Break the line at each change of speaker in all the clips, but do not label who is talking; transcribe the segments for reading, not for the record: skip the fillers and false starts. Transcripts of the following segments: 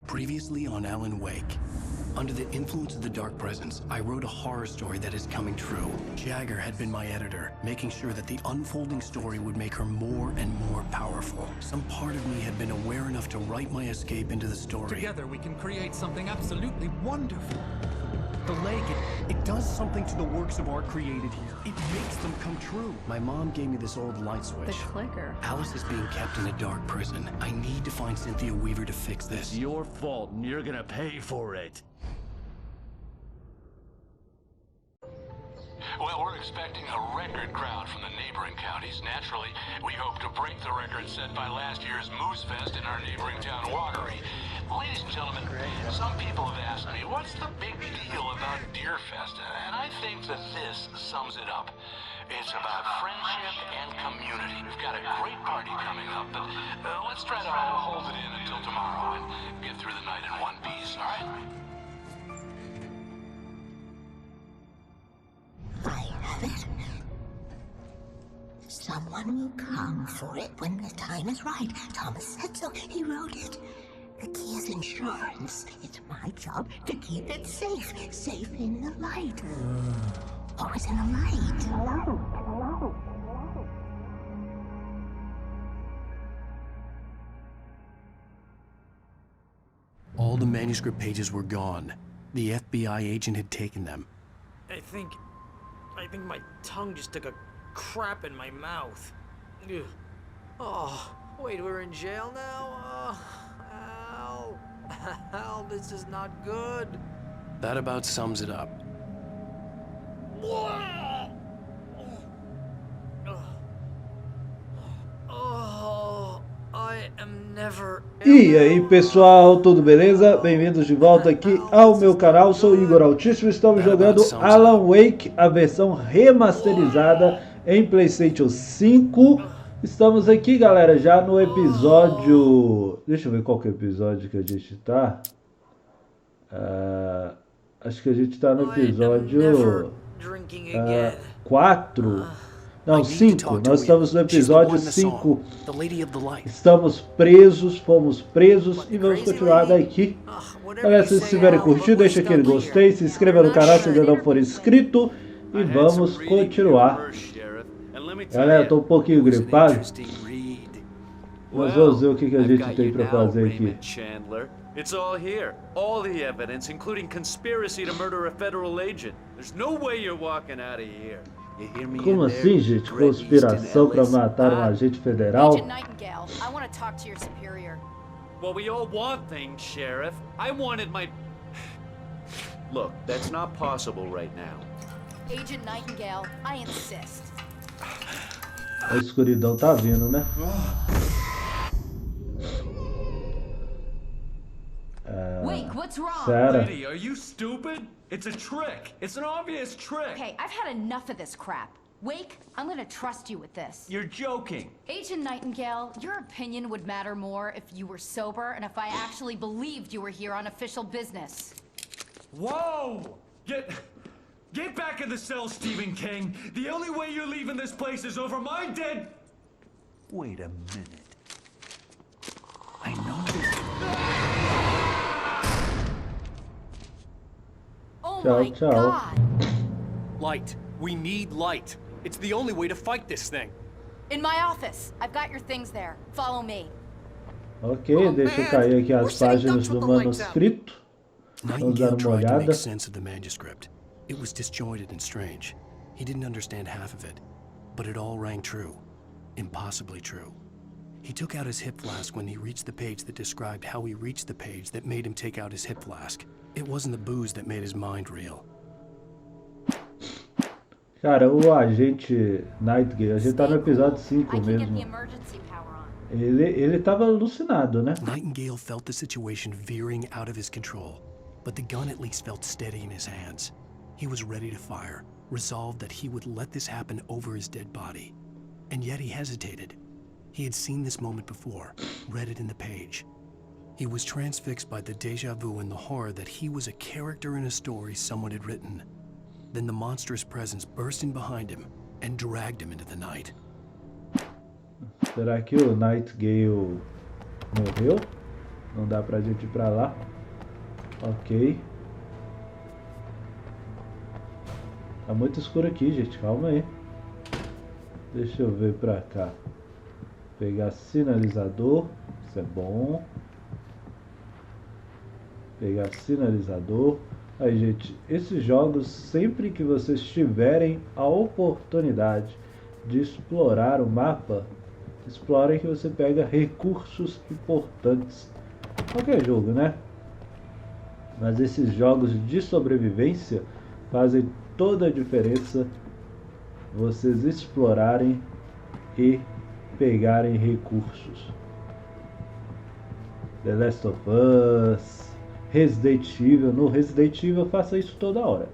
Previously on Alan Wake. Under the influence of the dark presence, I wrote a horror story that is coming true. Jagger had been my editor, making sure that the unfolding story would make her more and more powerful. Some part of me had been aware enough to write my escape into the story.
Together we can create something absolutely wonderful. The lake,
It does something to the works of art created here. It makes them come true. My mom gave me this old light switch.
The clicker.
Alice is being kept in a dark prison. I need to find Cynthia Weaver to fix this.
It's your fault, and you're gonna pay for it.
Well, we're expecting a record crowd from the neighboring counties. Naturally, we hope to break the record set by last year's Moose Fest in our neighboring town, Watery. Ladies and gentlemen, some people have asked me, what's the big deal about Deer Fest? And I think that this sums it up. It's about friendship and community. We've got a great party coming up, but let's try to hold it in until tomorrow and get through the night in one piece, all right?
I have it. Someone will come for it when the time is right. Thomas said so. He wrote it. The key is insurance. It's my job to keep it safe. Safe in the light. Always in the light.
All the manuscript pages were gone. The FBI agent had taken them.
I think my tongue just took a crap in my mouth. Ugh. Oh, wait, we're in jail now? Al. Al, this is not good.
That about sums it up.
Oh, I am never.
E aí pessoal, tudo beleza? Bem-vindos de volta aqui ao meu canal, sou o Igor Altíssimo, estamos jogando Alan Wake, a versão remasterizada em PlayStation 5. Estamos aqui, galera, já no episódio... Deixa eu ver qual que é o episódio que a gente tá. Acho que a gente tá no episódio 4. Não, 5. Nós estamos no episódio 5. Estamos presos, fomos presos e vamos continuar daqui. Galera, se vocês estiverem curtindo, deixa aquele gostei, se inscreva no canal se ainda não for inscrito e vamos continuar. Galera, eu tô um pouquinho gripado, mas vamos ver o que a gente tem pra fazer aqui.
It's all here. All the evidence, including conspiracy to murder a federal agent. There's no way you're walking out of here. You hear me?
Como assim, gente? Conspiração para matar um agente federal?
I want to talk to your superior.
Well, we all want things, Sheriff. I wanted my... Look, that's not possible right now.
Agent Nightingale, I insist.
A escuridão tá vindo, né?
Wake, what's wrong?
Sarah.
lady, are you stupid? It's a trick. It's an obvious trick.
Okay, I've had enough of this crap. Wake, I'm gonna trust you with this.
You're joking.
Agent Nightingale, your opinion would matter more if you were sober and if I actually believed you were here on official business.
Whoa! Get back in the cell, Stephen King. The only way you're leaving this place is over my dead...
Wait a minute. I know this.
Oh
Ciao,
my
ciao.
God!
Light. We need light. It's the only way to fight this thing.
In my office. I've got your things there. Follow me.
Ok, deixa eu cair aqui as páginas do manuscrito. Vamos dar
Nightingale
uma
tried to
olhada.
make sense of the manuscript. It was disjointed and strange. He didn't understand half of it, but it all rang true. Impossibly true. He took out his hip flask when he reached the page that described how he reached the page that made him take out his hip flask. It wasn't the booze that made his mind reel.
Cara, o agente Nightingale, a gente tá no episódio 5 mesmo. Ele tava alucinado, né?
Nightingale felt the situation veering out of his control, but the gun at least felt steady in his hands. He was ready to fire, resolved that he would let this happen over his dead body. And yet he hesitated. He had seen this moment before, read it in the page. He was transfixed by the déjà vu and the horror that he was a character in a story someone had written. Then the monstrous presence burst in behind him and dragged him into the night.
Será que o Nightingale morreu? Não dá pra gente ir pra lá. Ok. Tá muito escuro aqui, gente. Calma aí. Deixa eu ver pra cá. Pegar sinalizador. Isso é bom. Pegar sinalizador. Aí, gente. Esses jogos, sempre que vocês tiverem a oportunidade de explorar o mapa, explorem que você pega recursos importantes. Qualquer jogo, né? Mas esses jogos de sobrevivência fazem toda a diferença vocês explorarem e pegarem recursos. The Last of Us, Resident Evil. No Resident Evil faça isso toda hora.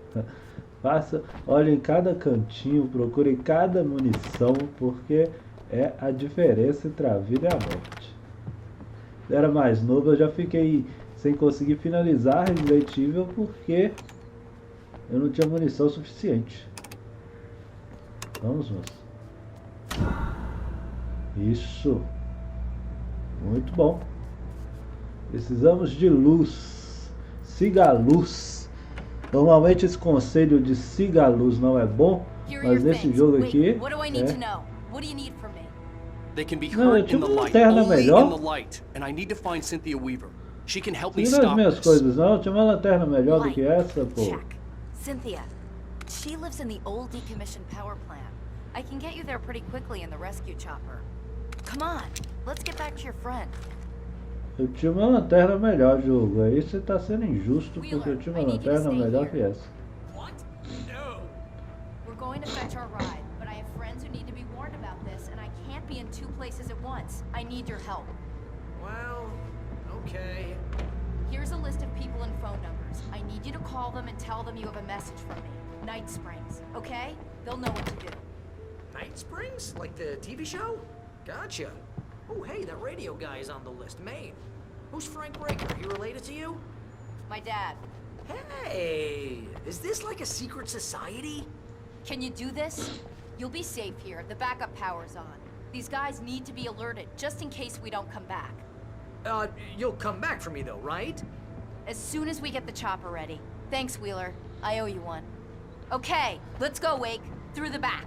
Faça, olhe em cada cantinho, procure cada munição, porque é a diferença entre a vida e a morte. Era mais novo, eu já fiquei sem conseguir finalizar Resident Evil porque eu não tinha munição suficiente. Vamos, moço. Isso. Muito bom. Precisamos de luz. Siga a luz. Normalmente esse conselho de siga a luz não é bom, mas nesse jogo aqui
They can be
não,
heard in the light, only in the light, and I need to find Cynthia Weaver. She can help me
Seguindo as
stop
minhas
this.
coisas, não. Tinha uma lanterna melhor do que essa, pô.
Check. Cynthia. She lives in the old decommissioned power plant. I can get you there pretty quickly in the rescue chopper. Come on, let's get back to your friend.
Eu tinha uma lanterna melhor, jogo. Aí você tá sendo injusto porque eu tinha uma lanterna melhor que essa.
What? No.
We're going to fetch our ride, but I have friends who need to be warned about this, and I can't be in two places at once. I need your help.
Well, okay.
Here's a list of people and phone numbers. I need you to call them and tell them you have a message from me. Night Springs, okay? They'll know what to do.
Night Springs? Like the TV show? Gotcha. Oh, hey, that radio guy is on the list. Maine. Who's Frank Breaker? He related to you?
My dad.
Hey, is this like a secret society?
Can you do this? You'll be safe here. The backup power's on. These guys need to be alerted, just in case we don't come back.
You'll come back for me though, right?
As soon as we get the chopper ready. Thanks, Wheeler. I owe you one. Okay, let's go, Wake. Through the back.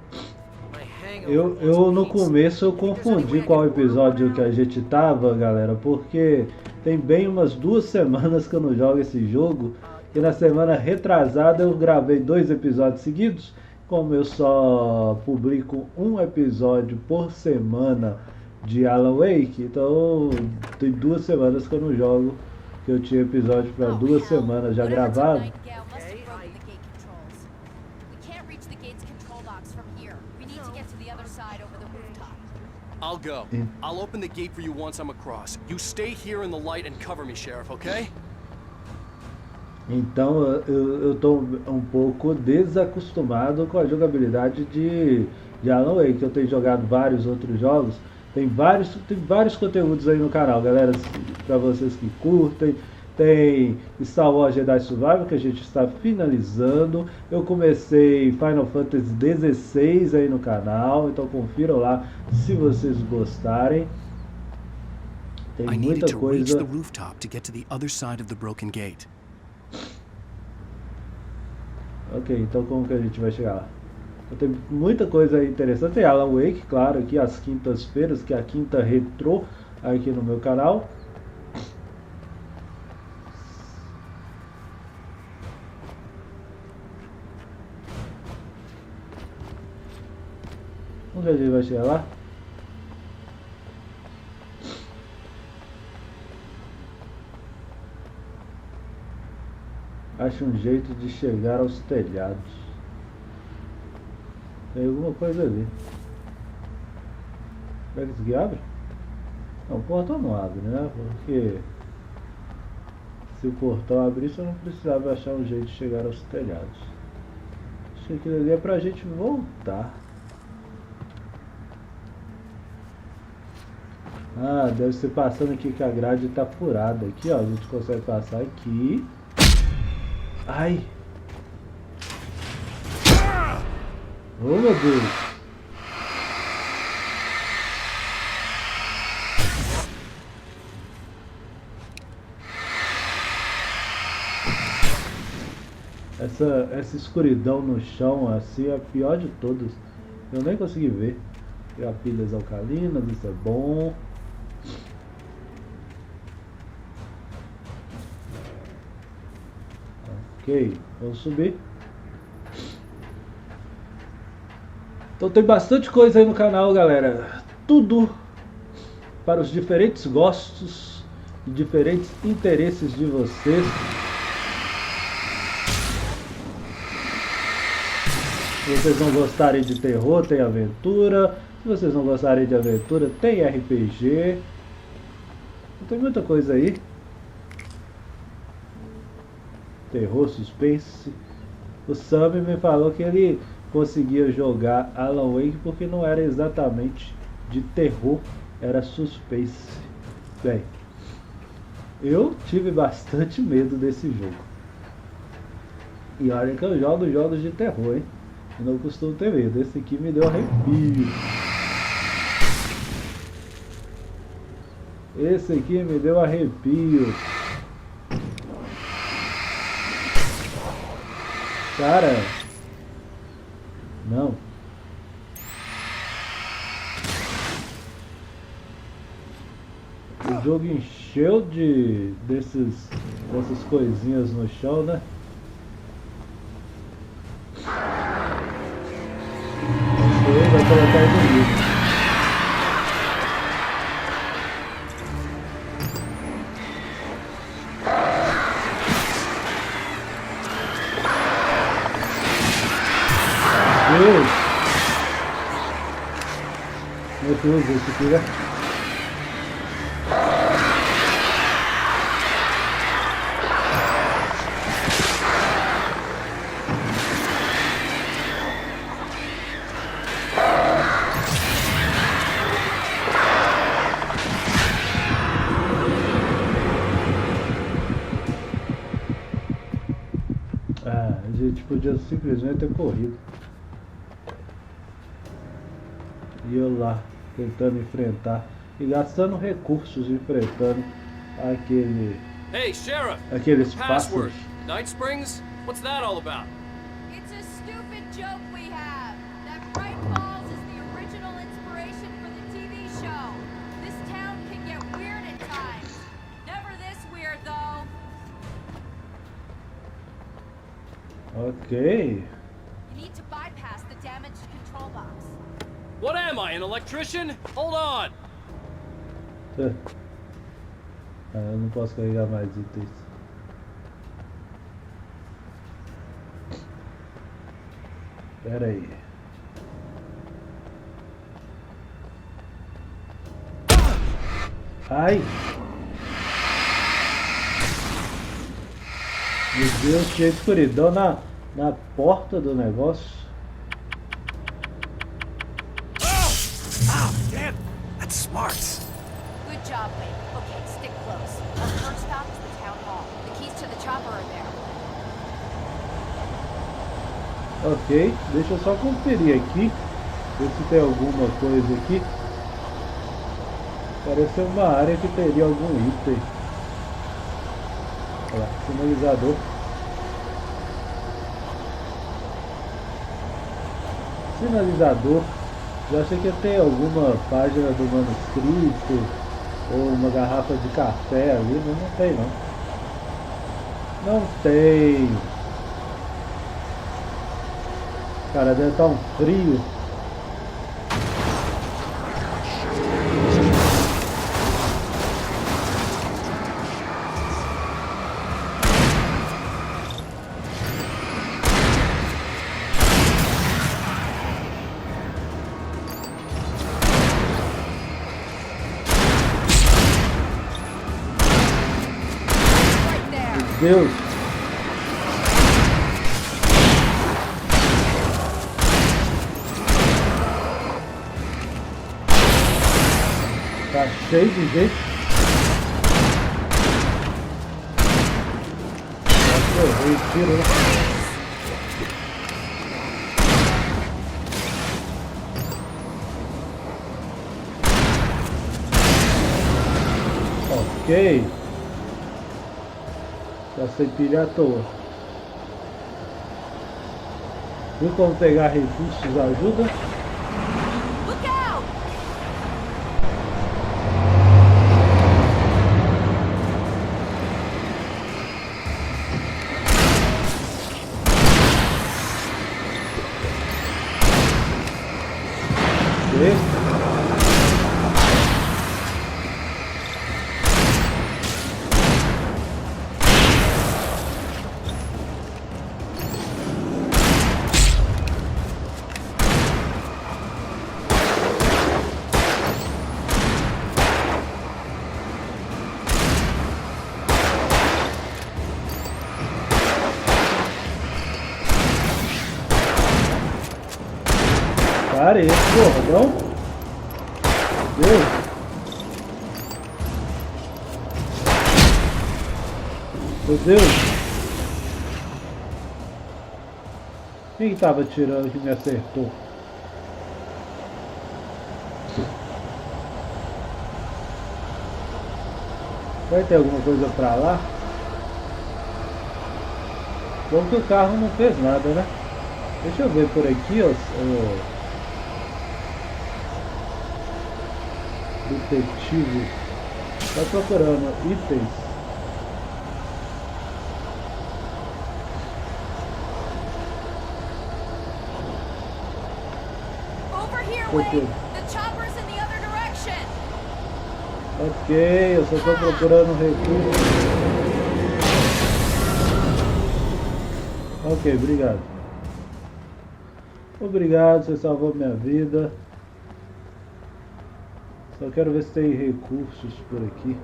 Eu no começo eu confundi qual episódio que a gente tava, galera, porque tem bem umas 2 semanas que eu não jogo esse jogo. E na semana retrasada eu gravei 2 episódios seguidos. Como eu só publico um episódio por semana de Alan Wake, então tem 2 semanas que eu não jogo, que eu tinha episódio para 2 semanas já gravado.
I'll go. I'll open the gate for you once I'm across. You stay here in the light and cover me, Sheriff, okay?
Então eu tô um pouco desacostumado com a jogabilidade de Alan Wake. Eu tenho jogado vários outros jogos. Tem vários conteúdos aí no canal, galera, para vocês que curtem. Tem Star Wars Jedi Survival, que a gente está finalizando. Eu comecei Final Fantasy XVI aí no canal, então confiram lá se vocês gostarem. Tem muita coisa. Ok, então como que a gente vai chegar lá? Tem muita coisa interessante. Tem Alan Wake, claro, aqui às quintas-feiras, que é a quinta retrô aqui no meu canal. Onde a gente vai chegar lá? Acho um jeito de chegar aos telhados. Tem alguma coisa ali. Será que isso aqui abre? Não, o portão não abre, né? Porque se o portão abrisse eu não precisava achar um jeito de chegar aos telhados. Acho que aquilo ali é pra gente voltar. Ah, deve ser passando aqui que a grade tá furada. Aqui, ó, a gente consegue passar aqui. Ai! Oh, meu Deus! Essa escuridão no chão, assim, é a pior de todas. Eu nem consegui ver. Pegar pilhas alcalinas, isso é bom. Ok, vamos subir. Então tem bastante coisa aí no canal, galera. Tudo para os diferentes gostos e diferentes interesses de vocês. Se vocês não gostarem de terror, tem aventura. Se vocês não gostarem de aventura, tem RPG. Tem muita coisa aí. Terror, suspense. O Sam me falou que ele conseguia jogar Alan Wake porque não era exatamente de terror, era suspense. Bem, eu tive bastante medo desse jogo. E olha que eu jogo jogos de terror, hein? Eu não costumo ter medo. Esse aqui me deu arrepio. Esse aqui me deu arrepio. Cara, não. O jogo encheu dessas coisinhas no chão, né? Vai colocar aí no livro. Deus! Meu Deus, esse aqui é... A gente podia simplesmente ter corrido. E eu lá, tentando enfrentar. E gastando recursos enfrentando
Hey, Sheriff!
aqueles
Password.
pássaros.
Night Springs? What's that all about?
It's a stupid joke we have. That Bright Falls is the original inspiration for the TV show. This town can get weird at times. Never this weird, though.
Ok.
You need to bypass the damaged control box.
What am I, an electrician? Hold on!
Eu não posso carregar mais itens. Pera aí. Ai! Meu Deus, tinha escuridão na porta do negócio.
Oh, damn! That's smart.
Good job, Wade. Okay, stick close. Our first stop is the town hall. The keys to the chopper are there.
Ok, deixa eu só conferir aqui. Ver se tem alguma coisa aqui. Parece uma área que teria algum item. Olha lá, sinalizador. Sinalizador. Já achei que ia ter alguma página do manuscrito ou uma garrafa de café ali, mas não tem não. Não tem. Cara, deve estar um frio. Deus! Tá cheio de gente. Nossa, eu errei o tiro, né? Ok. Já sem pilha à toa. Viu como pegar recursos ajuda?
Look out!
Ok. Cara, esse bordão? Deus! Meu Deus! Quem tava atirando que me acertou? Vai ter alguma coisa pra lá? Bom que o carro não fez nada, né? Deixa eu ver por aqui, ó. Detetive. Tá procurando itens.
Over here, Wade! The chopper's in the other direction!
Ok, eu só tô procurando recurso. Ok, obrigado. Obrigado, você salvou minha vida. Só quero ver se tem recursos por aqui.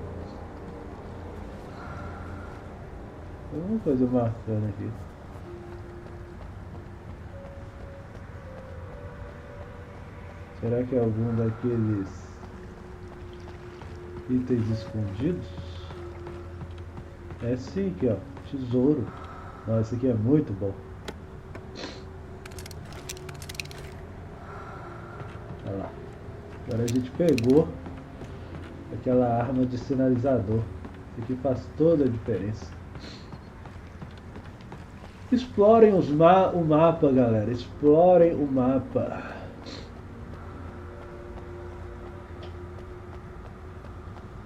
Alguma coisa marcando aqui. Será que é algum daqueles itens escondidos? É sim, aqui ó, tesouro. Nossa, esse aqui é muito bom. Olha lá. Agora a gente pegou aquela arma de sinalizador. Isso aqui faz toda a diferença. Explorem o mapa, galera. Explorem o mapa.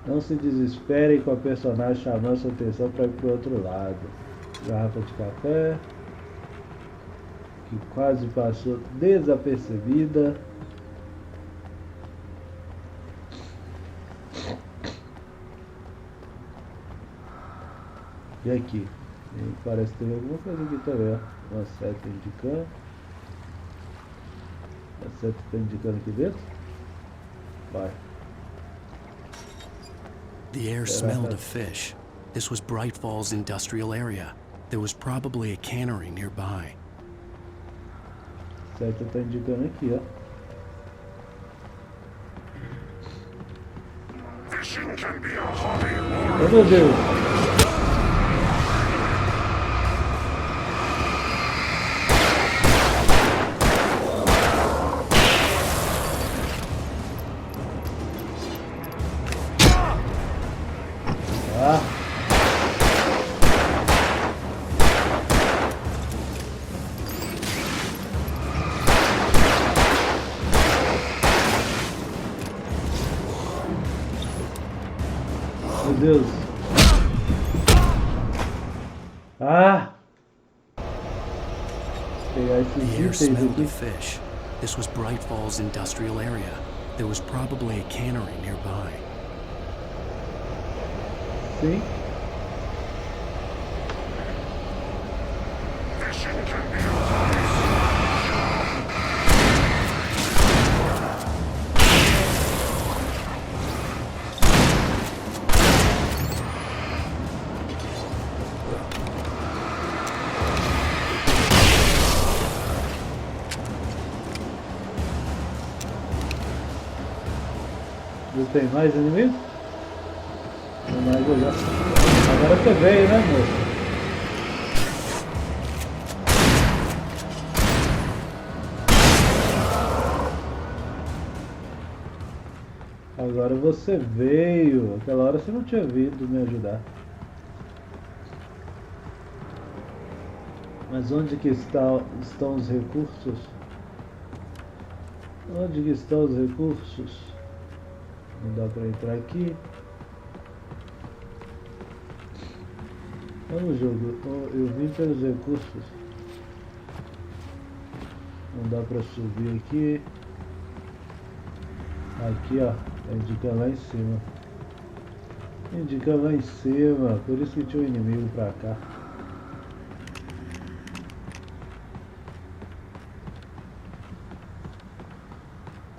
Não se desesperem com a personagem chamando sua atenção para ir pro outro lado. Garrafa de café, que quase passou desapercebida. E aqui? E parece que tem alguma coisa aqui também, ó. Uma seta indicando. A seta está indicando aqui dentro? Vai.
The air smelled of fish. This was Bright Falls industrial area. There was probably a cannery nearby.
A seta está indicando aqui, ó. Oh meu Deus! Meu Deus. Ah! Pegar esses
The air
itens
smelled
aqui.
of fish. This was Bright Falls industrial area. There was probably a cannery nearby.
Sim. Não tem mais inimigo? Não mais olhar. Agora você veio, né, moço? Agora você veio. Aquela hora você não tinha vindo me ajudar. Mas onde que estão os recursos? Onde que estão os recursos? Não dá para entrar aqui. Vamos, jogo. Eu vim pelos recursos. Não dá para subir aqui. Aqui, ó. Indica lá em cima. Indica lá em cima. Por isso que tinha um inimigo pra cá.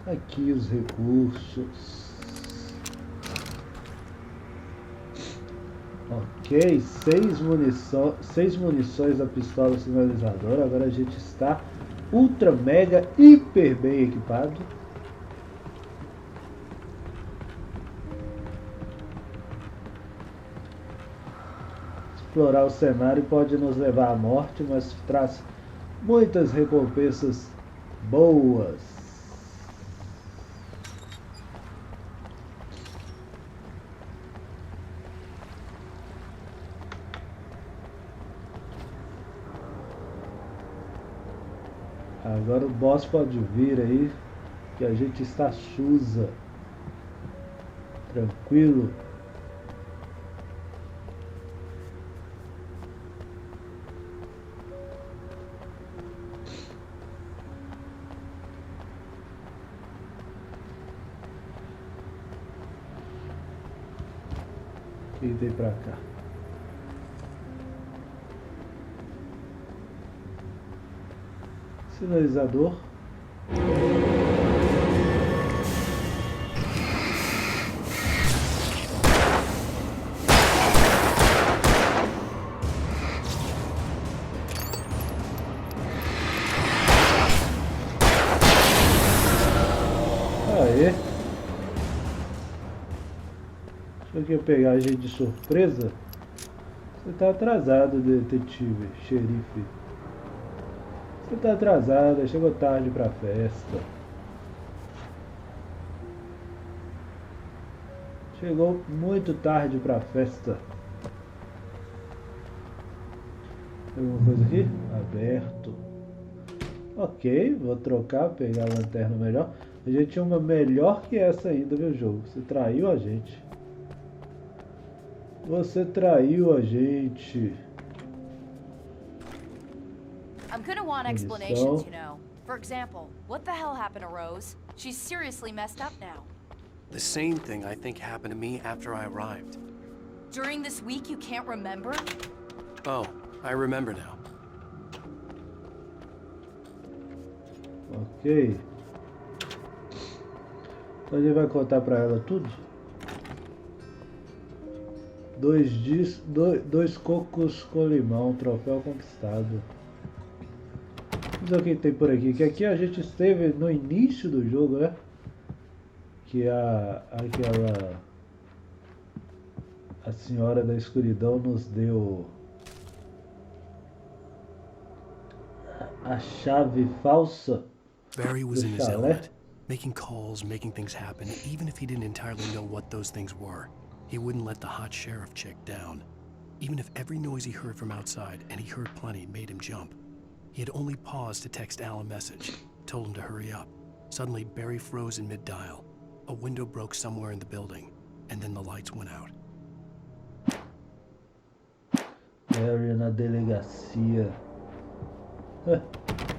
Aqui os recursos. Ok, 6 munições da pistola sinalizadora. Agora a gente está ultra, mega, hiper bem equipado. Explorar o cenário pode nos levar à morte, mas traz muitas recompensas boas. Agora o boss pode vir aí, que a gente está suza. Tranquilo. O que tem pra cá? Sinalizador. Aê. Deixa eu pegar a gente de surpresa. Você tá atrasado, detetive, xerife. Você tá atrasada, chegou tarde pra festa. Chegou muito tarde pra festa. Tem alguma coisa aqui? Aberto. Ok, vou trocar, pegar a lanterna melhor. A gente tinha uma melhor que essa ainda, viu, jogo? Você traiu a gente. Você traiu a gente.
I'm gonna want explanations, you know. For example, what the hell happened to Rose? She's seriously messed up now.
The same thing I think happened to me after I arrived.
During this week, you can't remember?
Oh, I remember now.
Ok. Então a gente vai contar pra ela tudo? 2 cocos com limão, troféu conquistado. Vamos ver o que tem por aqui. Que aqui a gente esteve no início do jogo, né? Que a senhora da escuridão nos deu a chave falsa.
Barry was in his element, making calls, making things happen, even if he didn't entirely know what those things were. He wouldn't let the hot sheriff chick down. Even if every noise he heard from outside, and he heard plenty, made him jump. He had only paused to text Al a message, told him to hurry up. Suddenly, Barry froze in mid-dial. A window broke somewhere in the building, and then the lights went out.
Barry na delegacia.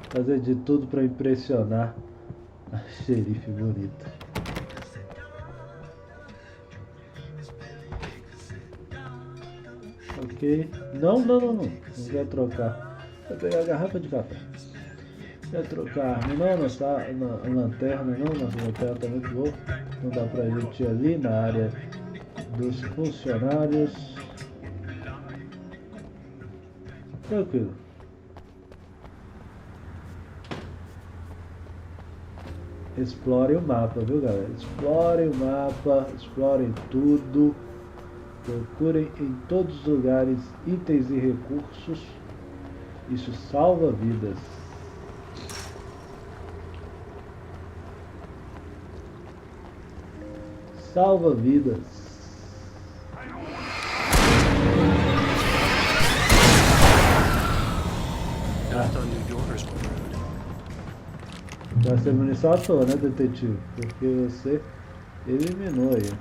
Fazer de tudo para impressionar a xerife bonita. Ok. Não quer trocar. Vai pegar a garrafa de café. Quer trocar? Não, tá na lanterna, não. Nossa lanterna tá muito boa. Não dá pra gente ir ali na área dos funcionários. Tranquilo. Explorem o mapa, viu, galera? Explorem o mapa, explorem tudo. Procurem em todos os lugares itens e recursos. Isso salva vidas. Salva vidas.
yours were rude.
Gastei munição à toa, né, detetive? Porque você eliminou aí.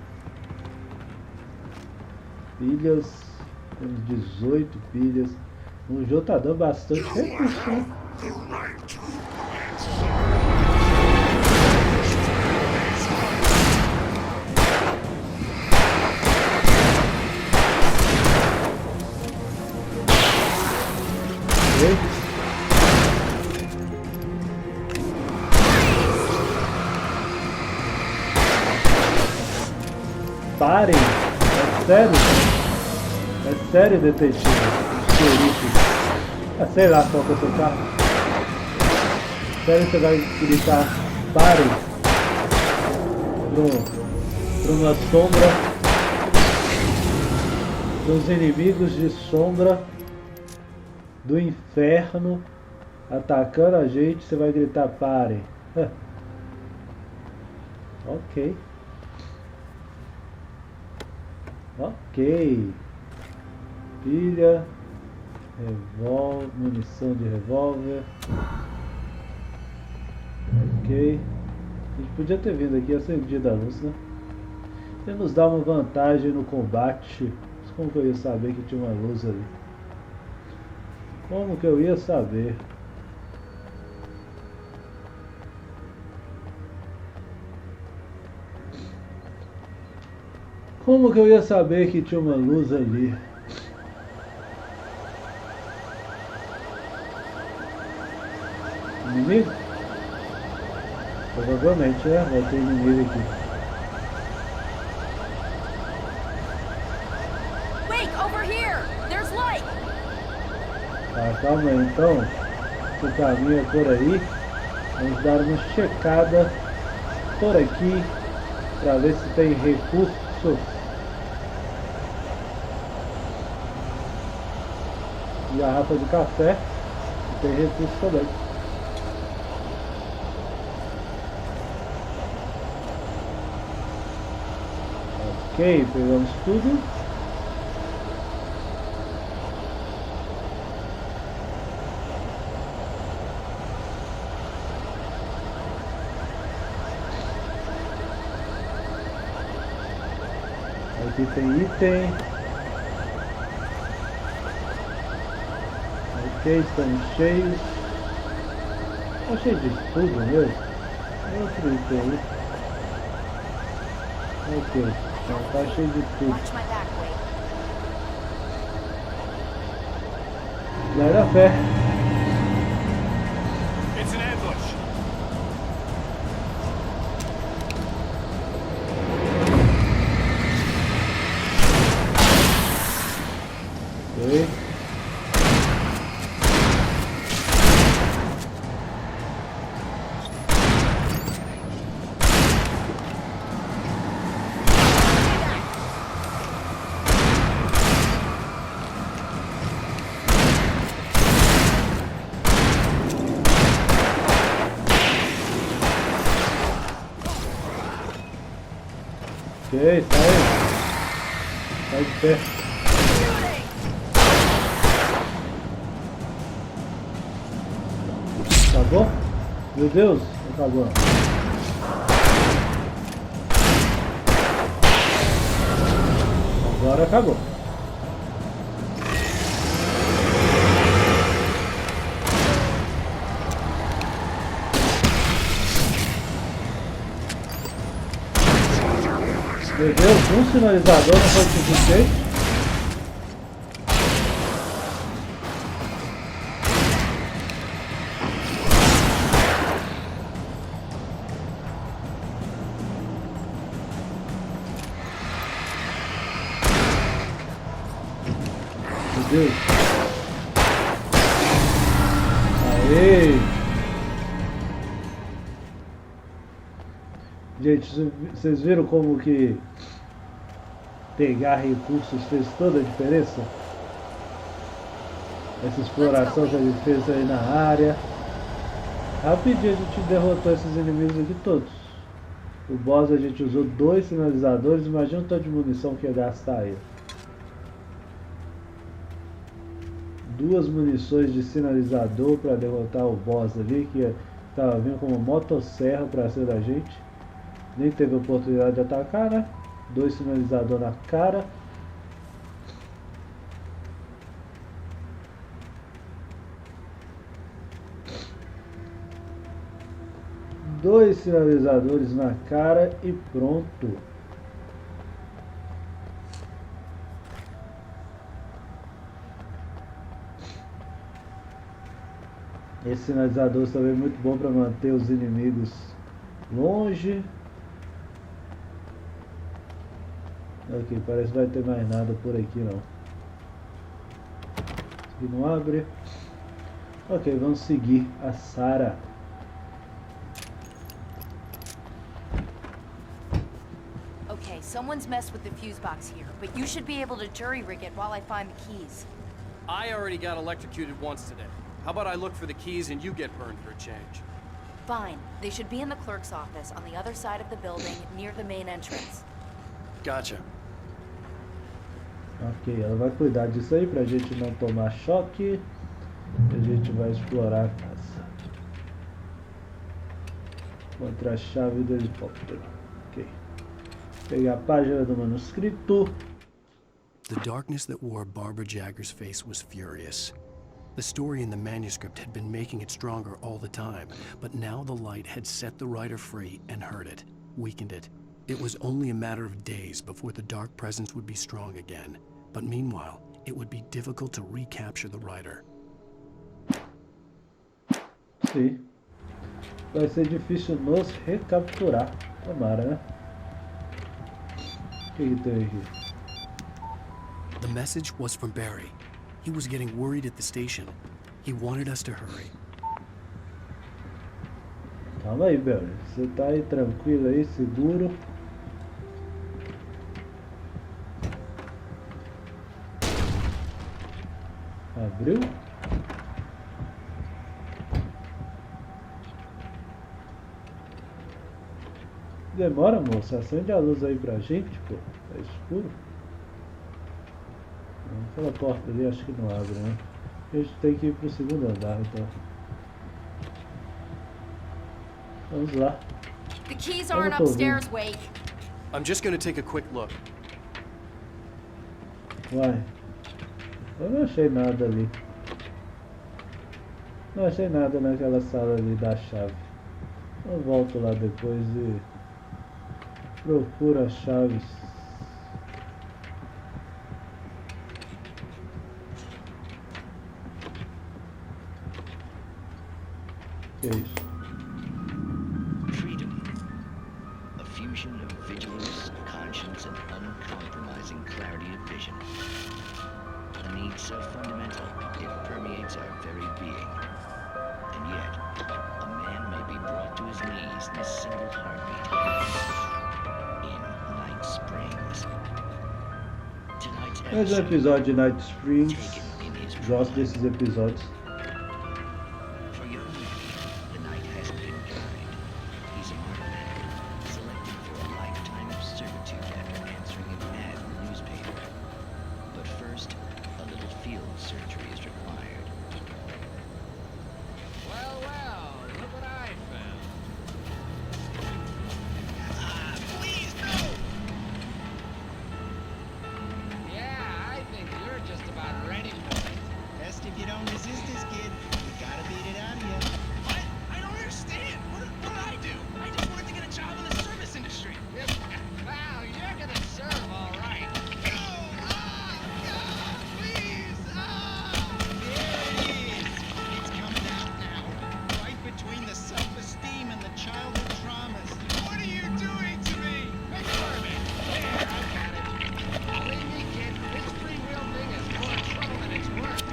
Pilhas, temos 18 pilhas. O jogo tá dando bastante recurso, né? Parem! É sério? É sério, detetive? Sei lá qual que é o seu carro. Sério, você vai gritar parem pra uma sombra dos inimigos de sombra do inferno atacando a gente, você vai gritar parem. Ok. Ok. Pilha. Revólver. Munição de revólver. Ok. A gente podia ter vindo aqui acendido a luz, né? Ele nos dá uma vantagem no combate. Mas como que eu ia saber que tinha uma luz ali? Como que eu ia saber? Como que eu ia saber que tinha uma luz ali? Inimigo? Provavelmente, né? Vai ter inimigo aqui.
Wait, over here! There's light!
Tá, calma aí, então. Você caminha por aí. Vamos dar uma checada por aqui para ver se tem recursos. Garrafa de café. E tem recursos também. Ok, pegamos tudo. Aqui tem item. Ok, estamos cheios. Tá cheio de tudo mesmo. Outro item aí. Ok, então tá cheio de tudo.
Watch my back, wait.
Vai dar fé.
It's an ambush.
Ok. Ok, sai. Sai de pé. Acabou? Meu Deus, acabou. Agora acabou. Meu Deus, um sinalizador não foi suficiente? Meu Deus. Aê! Gente, vocês viram como que pegar recursos fez toda a diferença? Essa exploração que a gente fez aí na área. Rapidinho a gente derrotou esses inimigos aqui todos. O boss a gente usou 2 sinalizadores, imagina o tanto de munição que ia gastar aí. 2 munições de sinalizador para derrotar o boss ali, que estava vindo com uma motosserra para cima da gente. Nem teve oportunidade de atacar, né? 2 sinalizadores na cara. Dois sinalizadores na cara e pronto. Esse sinalizador também é muito bom para manter os inimigos longe. Ok, parece que vai ter mais nada por aqui não. Isso aqui não abre. Ok, vamos seguir a Sarah.
Okay, someone's messed with the fuse box here, but you should be able to jury-rig it while I find the keys.
I already got electrocuted once today. How about I look for the keys and you get burned for a change?
Fine. They should be in the clerk's office on the other side of the building, near the main entrance.
Gotcha.
Ok, ela vai cuidar disso aí pra gente não tomar choque. E a gente vai explorar a casa. Encontrar a chave do helicóptero. Ok. Pegar a página do manuscrito.
The darkness that wore Barbara Jagger's face was furious. The story in the manuscript had been making it stronger all the time, but now the light had set the writer free and hurt it, weakened it. It was only a matter of days before the dark presence would be strong again, but meanwhile, it would be difficult to recapture the writer.
Sim. Vai ser difícil nos recapturar. Tomara, né? O que tem aqui?
The message was from Barry. He was getting worried at the station. He wanted us to hurry.
Calma aí, Barry. Você tá aí tranquilo aí, seguro. Abriu? Demora, moça. Acende a luz aí pra gente, pô. Tá escuro. Aquela porta ali acho que não abre, né? A gente tem que ir pro segundo andar, então. Vamos lá.
The keys aren't upstairs, Wake.
I'm just gonna take a quick look.
Vai. Eu não achei nada ali. Não achei nada naquela sala ali da chave. Eu volto lá depois e procuro as chaves. Que é isso?
Freedom. A fusion of vigilance, conscience, and uncompromising clarity of vision. A need so fundamental, it permeates our very being. And yet, a man may be brought to his knees in a single heartbeat. In Night Springs. Tonight's
Mais um episódio de Night Springs. Gosto desses episódios.
For young man, the night hasn't been kind. He's a martyr, selected for a lifetime of servitude after answering an ad in the newspaper. But first, a little field surgery is required.
Well, look what I found. Please, no! Yeah, I think you're just about ready for it. Best if you don't resist this, kid. We gotta beat it out of you. What? I don't understand. What did I do? I just wanted to get a job in the service industry. Wow, you're gonna serve all right. No! God, please! There it is. It's coming out now. Right between the self-esteem and the childhood traumas. What are you doing to me? McCormick! There, I got it. Believe me, kid, this free will thing is more trouble than it's worth.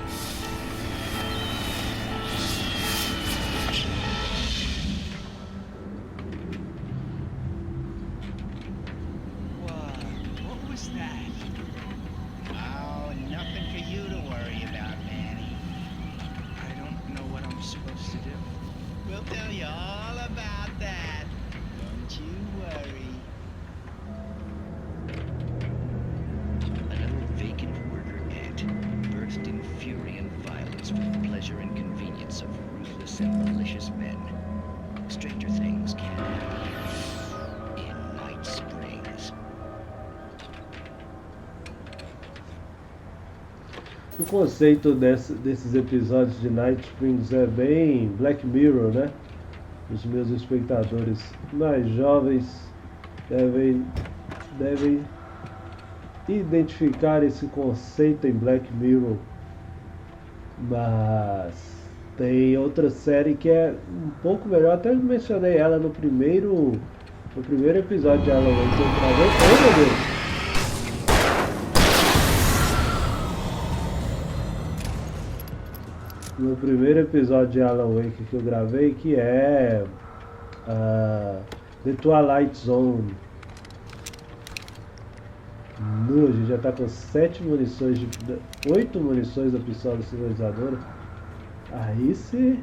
What was that? Oh, nothing for you to worry about, Manny. I don't know what I'm supposed to do. We'll tell you all about that. Don't you worry.
Another vacant worker ant burst in fury and violence. provides for the pleasure and convenience of ruthless and malicious men. Stranger things can happen in Night Springs.
O conceito desses episódios de Night Springs é bem Black Mirror, né? Os meus espectadores mais jovens devem identificar esse conceito em Black Mirror. Mas tem outra série que é um pouco melhor, até mencionei ela no primeiro episódio de Halloween que eu gravei. Oh, meu Deus! No primeiro episódio de Alan Wake que eu gravei, que é The Twilight Zone. A gente já tá com 8 munições da pistola sinalizadora. Aí sim.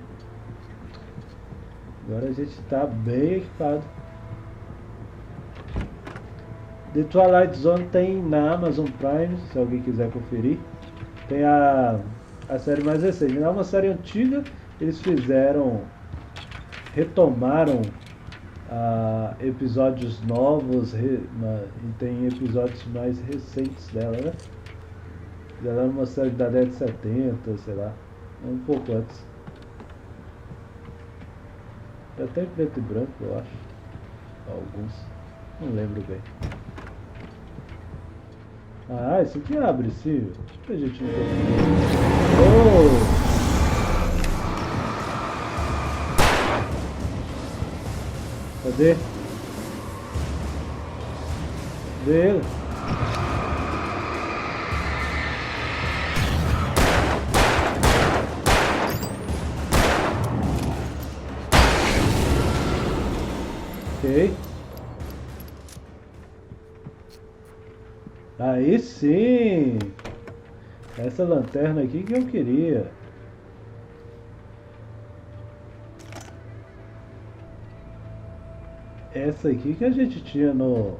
Agora a gente tá bem equipado. The Twilight Zone tem na Amazon Prime, se alguém quiser conferir. Tem a série mais recente. Não é uma série antiga, eles retomaram episódios novos e tem episódios mais recentes dela, né? Ela é uma série da década de 70, sei lá, um pouco antes. Até em preto e branco, eu acho. Alguns, não lembro bem. Ah, isso aqui abre sim. A gente não conseguiu. Cadê? Cadê ele? Ok. Aí sim! Essa lanterna aqui que eu queria. Essa aqui que a gente tinha no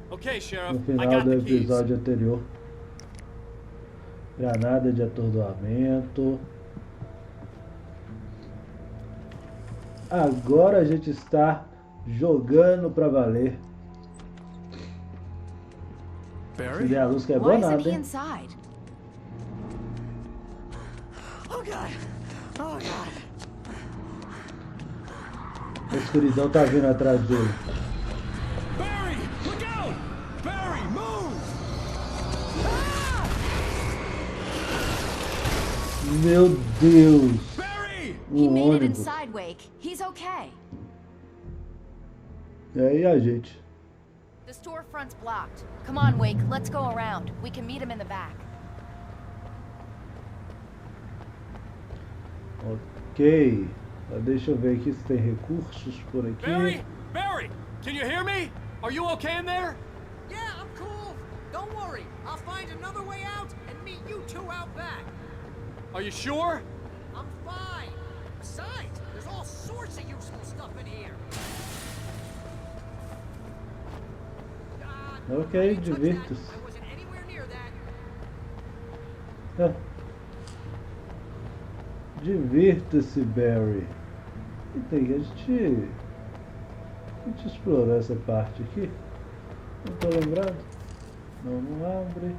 final do episódio anterior. Granada de atordoamento. Agora a gente está jogando pra valer. Se a luz que é boa nada, hein? A escuridão tá vindo atrás dele.
Barry, look out! Barry, move!
Meu Deus!
Barry!
He made it
ônibus.
inside, Wake. He's okay.
E aí a gente?
The storefront's blocked. Come on, Wake. Let's go around. We can meet him in the back.
Ok. Deixa eu ver aqui se tem recursos por aqui.
Barry! Barry! Can you hear me? Are you okay in there?
Yeah, I'm cool. Don't worry. I'll find another way out and meet you two out back.
Are you sure?
I'm fine. Besides, there's all sorts of useful stuff in here.
Ok, divirta-se.
I wasn't anywhere near that.
Divirta-se, Barry. E tem que a gente explorou essa parte aqui. Não tô lembrado. Não abre.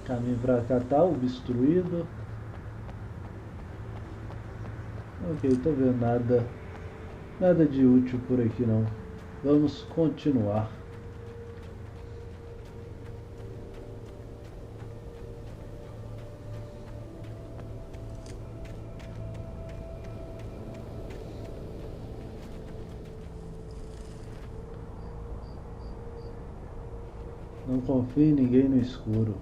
Caminho pra cá tá obstruído. Ok, tô vendo nada de útil por aqui não. Vamos continuar. Não confie em ninguém no escuro.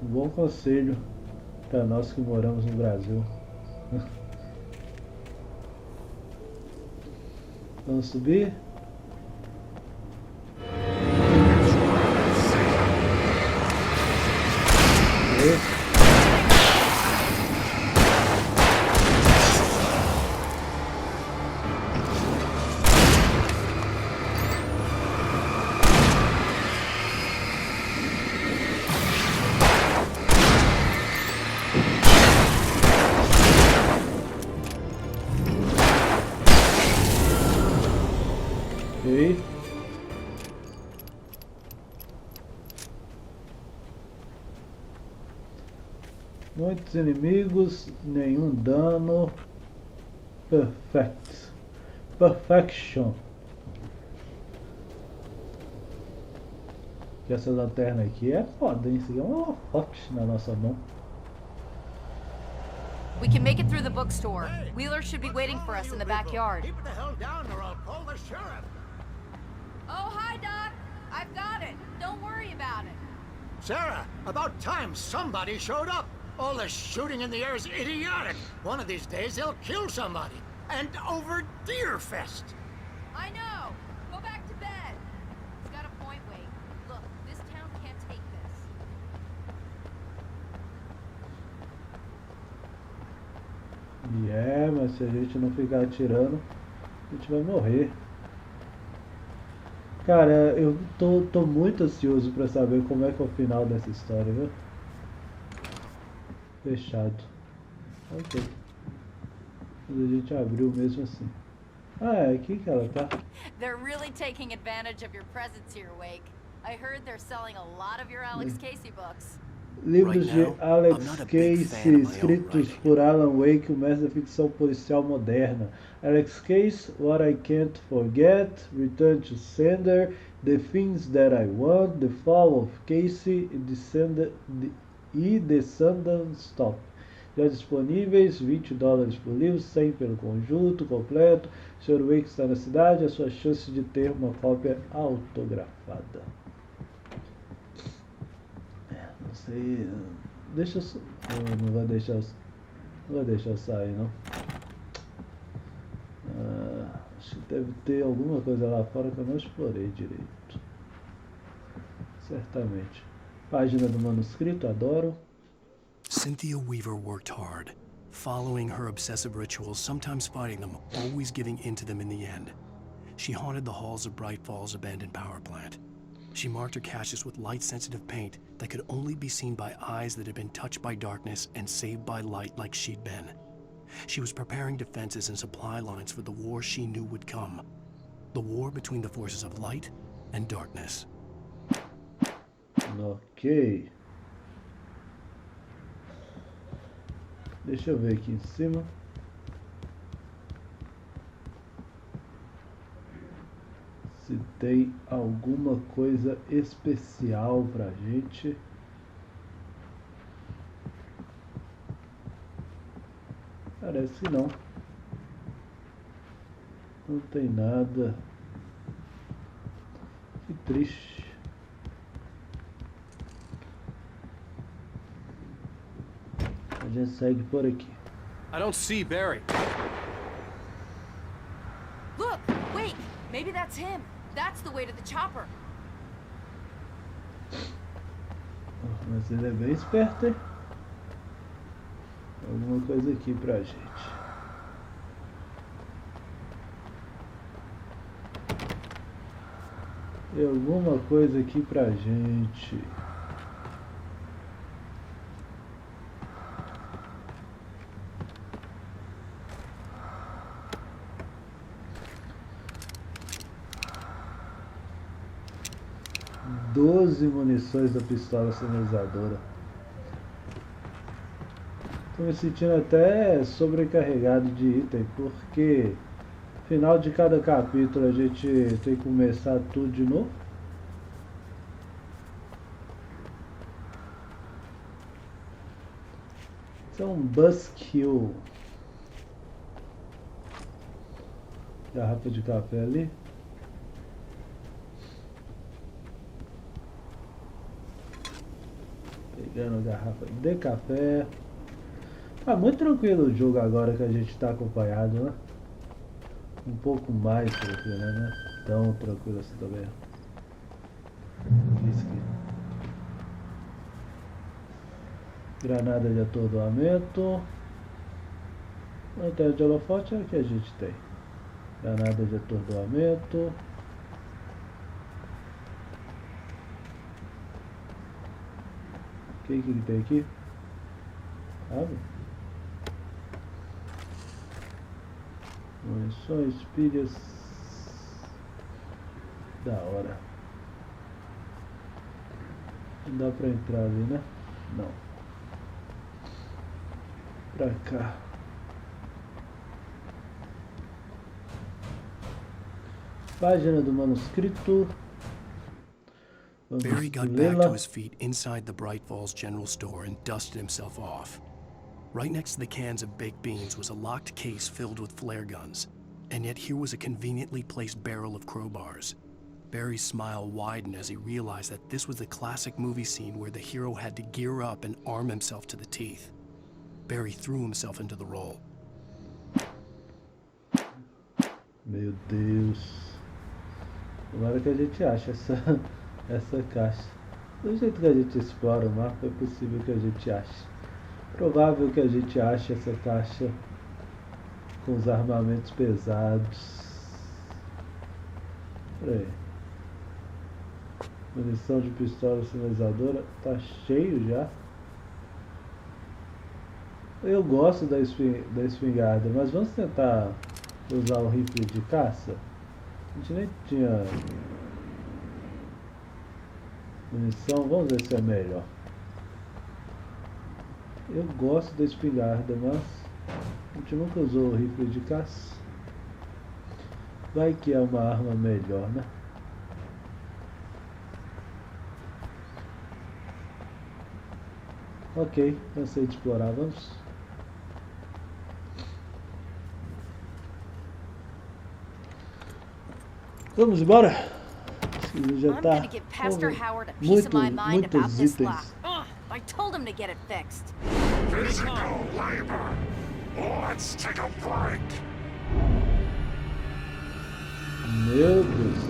Um bom conselho para nós que moramos no Brasil. Vamos subir? Muitos inimigos, nenhum dano. Perfection. Que essa lanterna aqui é foda, hein? Isso aqui é uma holofote na nossa mão.
We can make it through the bookstore. Wheeler should be waiting for us in the backyard.
Keep it the hell down or I'll call the sheriff.
Oh, hi, Doc. I've got it. Don't worry about it.
Sarah, about time somebody showed up. All the shooting in the air is idiotic. One of these days they'll kill somebody. And over Deerfest.
I know. Go back to bed. He's got a point, Wade. Look, this town can't take this.
Mas se a gente não ficar atirando, a gente vai morrer. Cara, eu tô muito ansioso pra saber como é que é o final dessa história, viu? Fechado. Ok. Mas a gente abriu mesmo assim. Ah, é aqui que ela tá.
They're really taking advantage of your presence here, Wake. I heard they're selling a lot of your Alex Casey books.
Livros de Alex Casey, escritos por Alan Wake, o mestre da ficção policial moderna. Alex Casey, What I Can't Forget, Return to Sender, The Things That I Want, The Fall of Casey e The Sundance Stop. Já disponíveis, $20 por livro, 100 pelo conjunto completo. O Sr. Wake está na cidade, a sua chance de ter uma cópia autografada. Não sei, deixa eu... Não vai deixar eu sair, não. Acho que deve ter alguma coisa lá fora que eu não explorei direito. Certamente. Página do manuscrito, adoro.
Cynthia Weaver worked hard, following her obsessive rituals, sometimes fighting them, always giving in to them in the end. She haunted the halls of Bright Falls' abandoned power plant. She marked her caches with light-sensitive paint that could only be seen by eyes that had been touched by darkness and saved by light like she'd been. She was preparing defenses and supply lines for the war she knew would come. The war between the forces of light and darkness.
Ok. Deixa eu ver aqui em cima. Se tem alguma coisa especial pra gente. Parece que não. Não tem nada. Que triste. A gente segue por aqui.
I don't see Barry.
Look, wait, maybe that's him. That's the way to the chopper.
Mas ele é bem esperto, hein? Alguma coisa aqui pra gente. Tem alguma coisa aqui pra gente. Doze munições da pistola sinalizadora. Tô me sentindo até sobrecarregado de item, porque final de cada capítulo a gente tem que começar tudo de novo. Isso é um buzzkill. Garrafa de café ali. Pegando a garrafa de café. Tá muito tranquilo o jogo agora que a gente tá acompanhado, né? Um pouco mais tranquilo, né? Tão tranquilo assim também. Isso aqui. Granada de atordoamento. Lanterna de holofote é o que a gente tem. Granada de atordoamento. O que tem aqui? Abre. Munições, pilhas. Da hora. Não dá pra entrar ali, né? Não. Pra cá. Página do manuscrito.
Barry got back to his feet inside the Bright Falls General Store and dusted himself off. Right next to the cans of baked beans was a locked case filled with flare guns, and yet here was a conveniently placed barrel of crowbars. Barry's smile widened as he realized that this was the classic movie scene where the hero had to gear up and arm himself to the teeth. Barry threw himself into the role.
Meu Deus. Tomara que a gente ache essa caixa. Do jeito que a gente explora o mapa, é possível que a gente ache. Provável que a gente ache essa caixa com os armamentos pesados. Peraí. Munição de pistola sinalizadora. Tá cheio já. Eu gosto da espingarda, mas vamos tentar usar o rifle de caça. A gente nem tinha munição, vamos ver se é melhor. Eu gosto da espingarda, mas a gente nunca usou o rifle de caça. Vai que é uma arma melhor, né? Ok, cansei de explorar, vamos. Vamos embora. Já tá muitos itens.
I told him to get it fixed.
Physical labor. Let's take a break.
Meu Deus.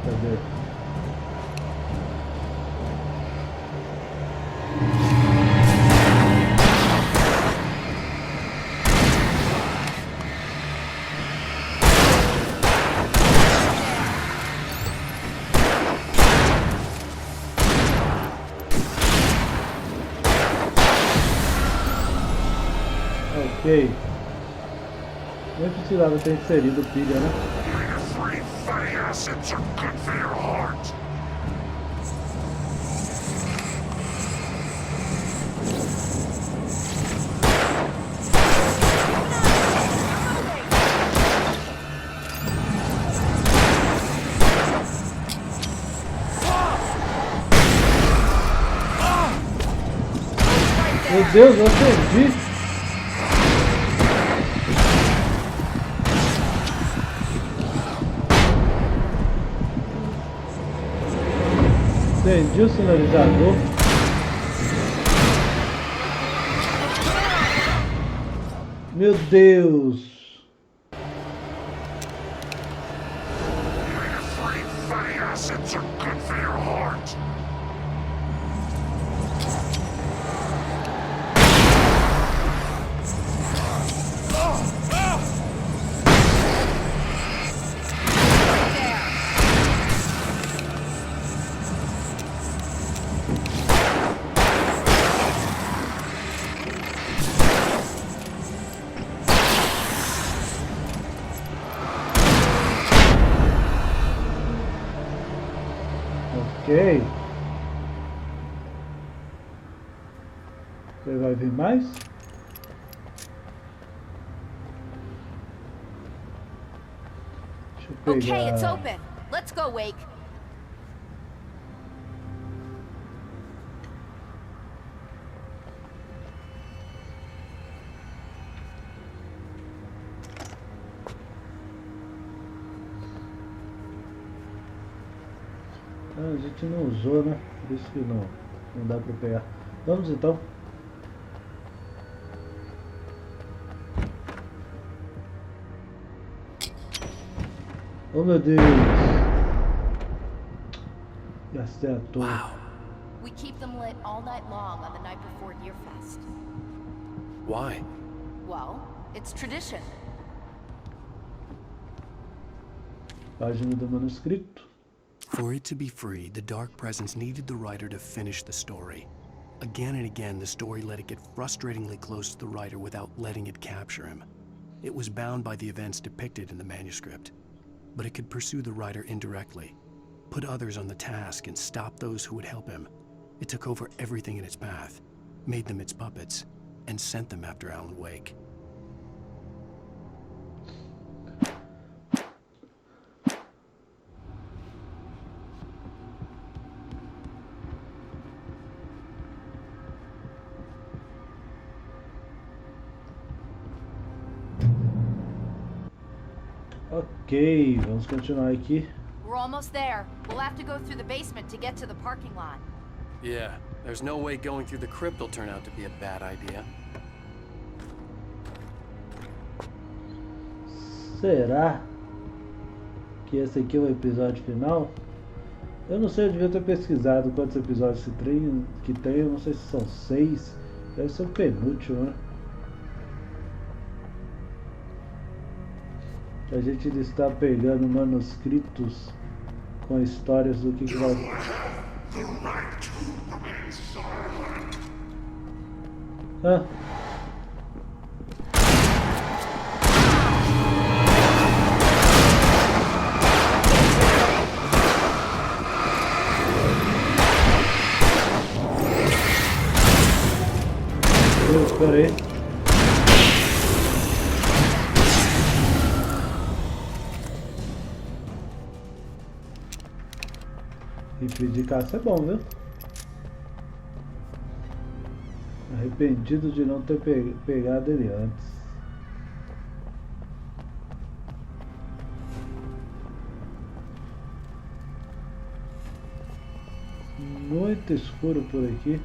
Cadê? Ok. Nem precisava ter inserido pilha, né? Meu Deus, eu perdi. Entendi o sinalizador. Meu Deus. Ok. Você vai vir mais? Deixa eu pegar.
Okay, it's open. Let's go, Wake.
A gente não usou, né? Por isso que não dá pra pegar. Vamos então. Oh meu Deus! Gastei à toa.
Wow. We keep them lit all night long on the night before Deerfest.
Why?
Well, it's tradition.
Página do manuscrito.
For it to be free, the Dark Presence needed the writer to finish the story. Again and again, the story let it get frustratingly close to the writer without letting it capture him. It was bound by the events depicted in the manuscript, but it could pursue the writer indirectly, put others on the task, and stop those who would help him. It took over everything in its path, made them its puppets, and sent them after Alan Wake.
Ok, vamos continuar aqui.
We're almost there. We'll have to go through the basement to get to the parking lot.
Yeah, there's no way going through the crypt will turn out to be a bad idea.
Será que esse aqui é o episódio final? Eu não sei, eu devia ter pesquisado quantos episódios que tem, eu não sei se são 6. Deve ser o penúltimo, né? A gente está pegando manuscritos com histórias do que vai... Ah. Espera aí. Rifle de caça é bom, viu? Arrependido de não ter pegado ele antes. Muito escuro por aqui.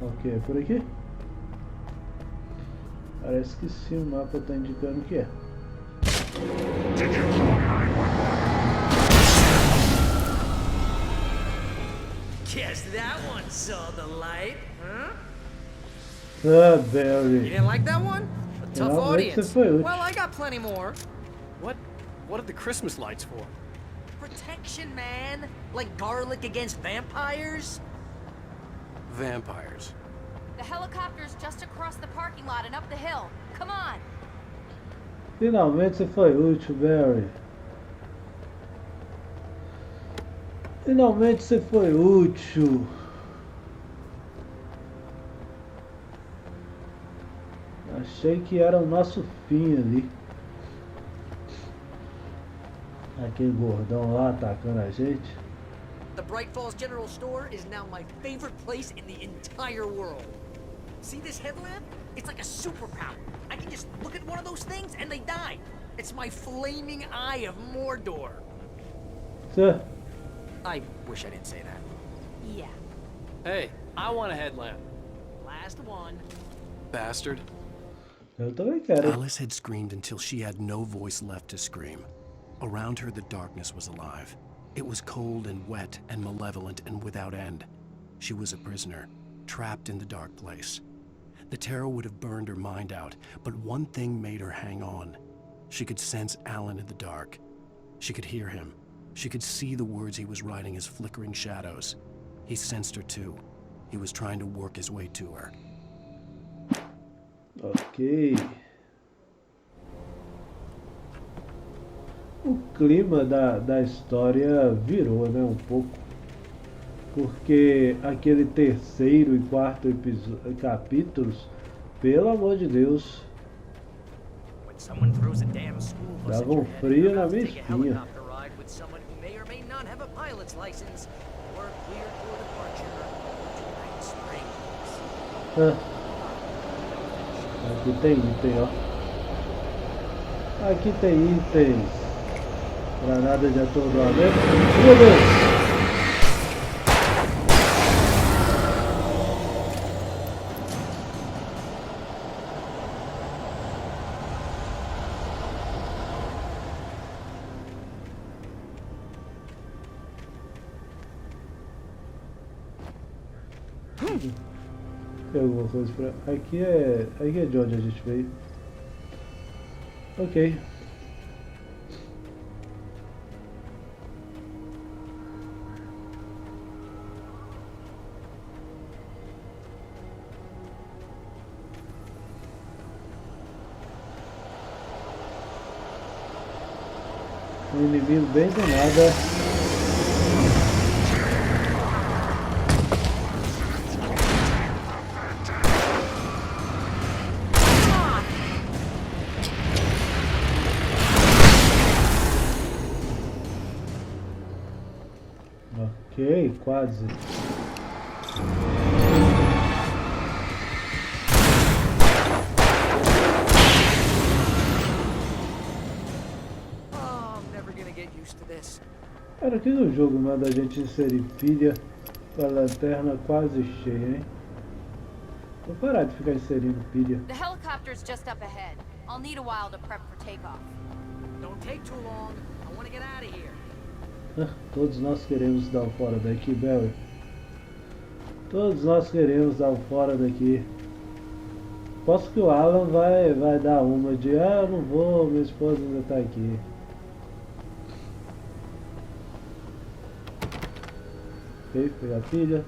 Ok, é por aqui? Parece que sim, o mapa está indicando que é.
Guess that one saw the light, huh?
Ah, Barry.
You didn't like that one? A tough audience. Well, I got plenty more.
What are the Christmas lights for?
Protection, man. Like garlic against vampires.
Vampires.
The helicopter's just across the parking lot and up the hill. Come on.
Finalmente você foi útil, Barry. Finalmente você foi útil. Achei que era o nosso fim ali. Aquele gordão lá atacando a gente.
The Bright Falls General Store is now my favorite place in the entire world. See this headlamp? It's like a superpower. I can just look at one of those things and they die. It's my flaming eye of Mordor.
Sir.
I wish I didn't say that.
Yeah.
Hey, I want a headlamp.
Last one.
Bastard.
Eu também quero.
Alice had screamed until she had no voice left to scream. Around her, the darkness was alive. It was cold and wet and malevolent and without end. She was a prisoner, trapped in the dark place. The terror would have burned her mind out, but one thing made her hang on. She could sense Alan in the dark. She could hear him. She could see the words he was writing as flickering shadows. He sensed her too. He was trying to work his way to her.
Ok. O clima da história virou, né, um pouco. Porque aquele terceiro e quarto capítulos, pelo amor de Deus, dava frio na minha espinha. Aqui tem item, ó. Aqui tem itens. Granada de atordoamento. Meu Deus! Tem alguma coisa pra... Aqui é de onde a gente veio. Ok. Um inimigo bem do nada. Ok, quase. Cara, aqui no jogo manda a gente inserir pilha com a lanterna quase cheia, hein? Vou parar de ficar inserindo pilha.
The helicopter's just up ahead. I'll need a while to prep for takeoff.
Don't take too long. I want to get out of here.
Todos nós queremos dar um fora daqui, Barry. Todos nós queremos dar um fora daqui. Posso que o Alan vai dar uma de eu não vou, minha esposa ainda tá aqui. Ok, pegar a pilha.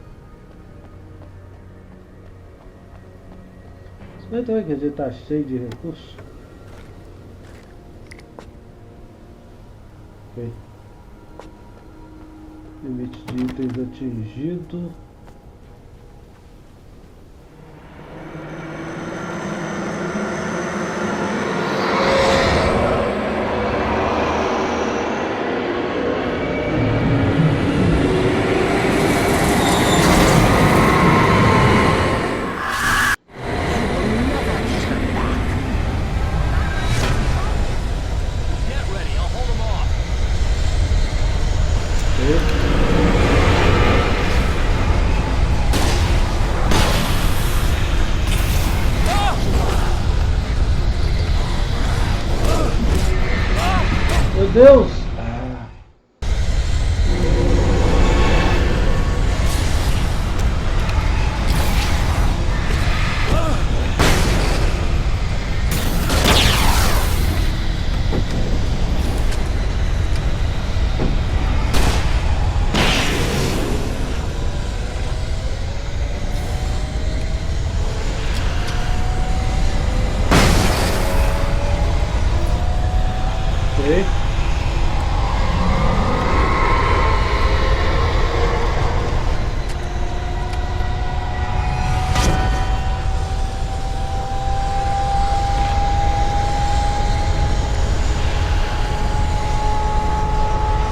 Você também que a gente tá cheio de recursos. Ok. Limite de itens atingido. Meu Deus!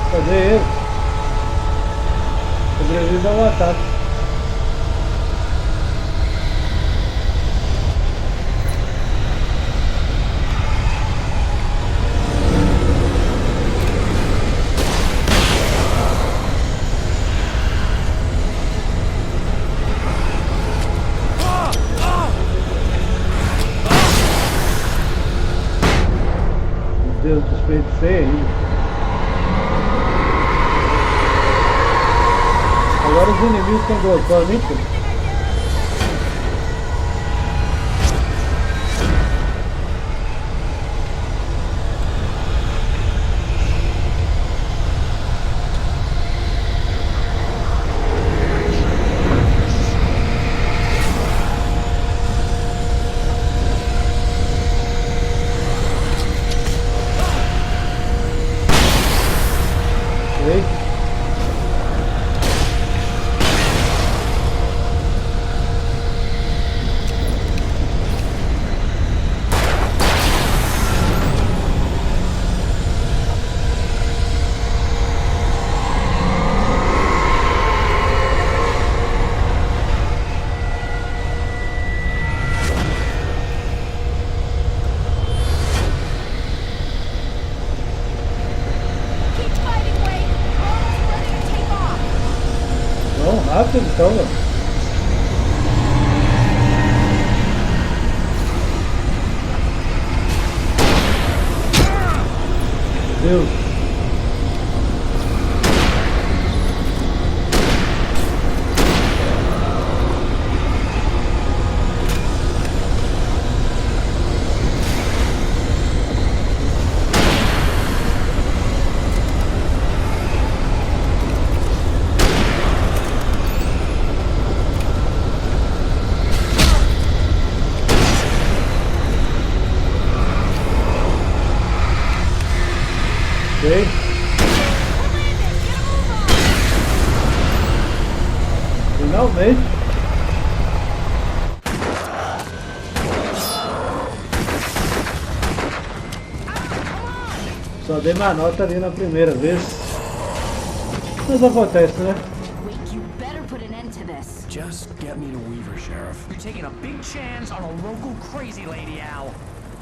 Cadê ele? Sobrevive ao ataque. Meu Deus, desperdicei ainda. Agora os inimigos estão gostando, hein, pô? Rápido então, mano. Meu Deus. Ok. Finalmente. Só dei uma nota ali na primeira vez. Mas acontece, né?
Wait, you better put an end to this.
Just get me to Weaver, Sheriff.
You're taking a big chance on a local crazy lady, Al.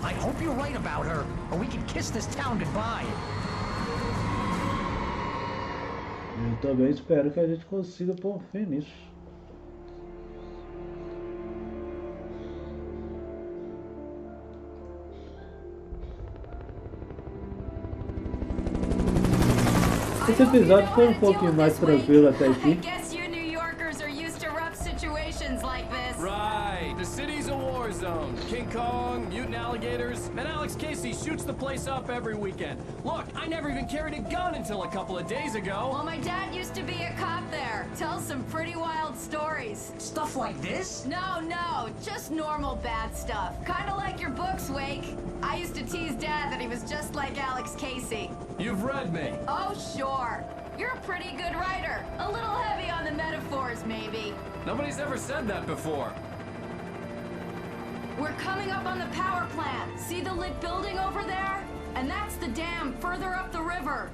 I hope you're right about her, or we can kiss this town goodbye.
Eu também espero que a gente consiga pôr um fim nisso. Esse episódio foi um pouquinho mais tranquilo até aqui.
Right, the city's a war zone. King Kong, mutant alligators, and Alex Casey shoots the place up every weekend. Look, I never even carried a gun until a couple of days ago.
Well, my dad used to be a cop there. Tells some pretty wild stories.
Stuff like this?
No, just normal bad stuff. Kinda like your books, Wake. I used to tease Dad that he was just like Alex Casey.
You've read me.
Oh, sure. You're a pretty good writer. A little heavy on the metaphors, maybe.
Nobody's ever said that before.
We're coming up on the power plant. See the lit building over there? And that's the dam further up the river.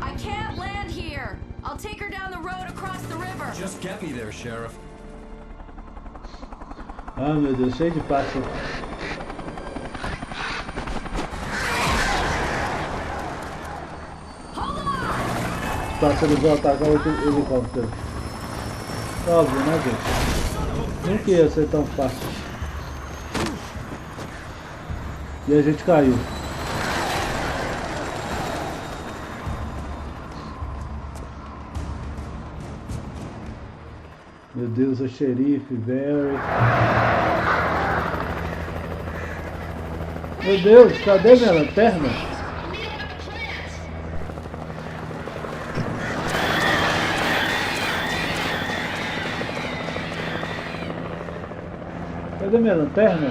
I can't land here. I'll take her down the road across the river.
Just get me there, Sheriff.
Ah, meu Deus, cheio de pássaro. Os pássaros vão atacar o helicóptero. Óbvio, né, gente? Nunca ia ser tão fácil. E a gente caiu. Meu Deus, o xerife, Barry. Meu Deus, cadê minha lanterna? Cadê minha lanterna?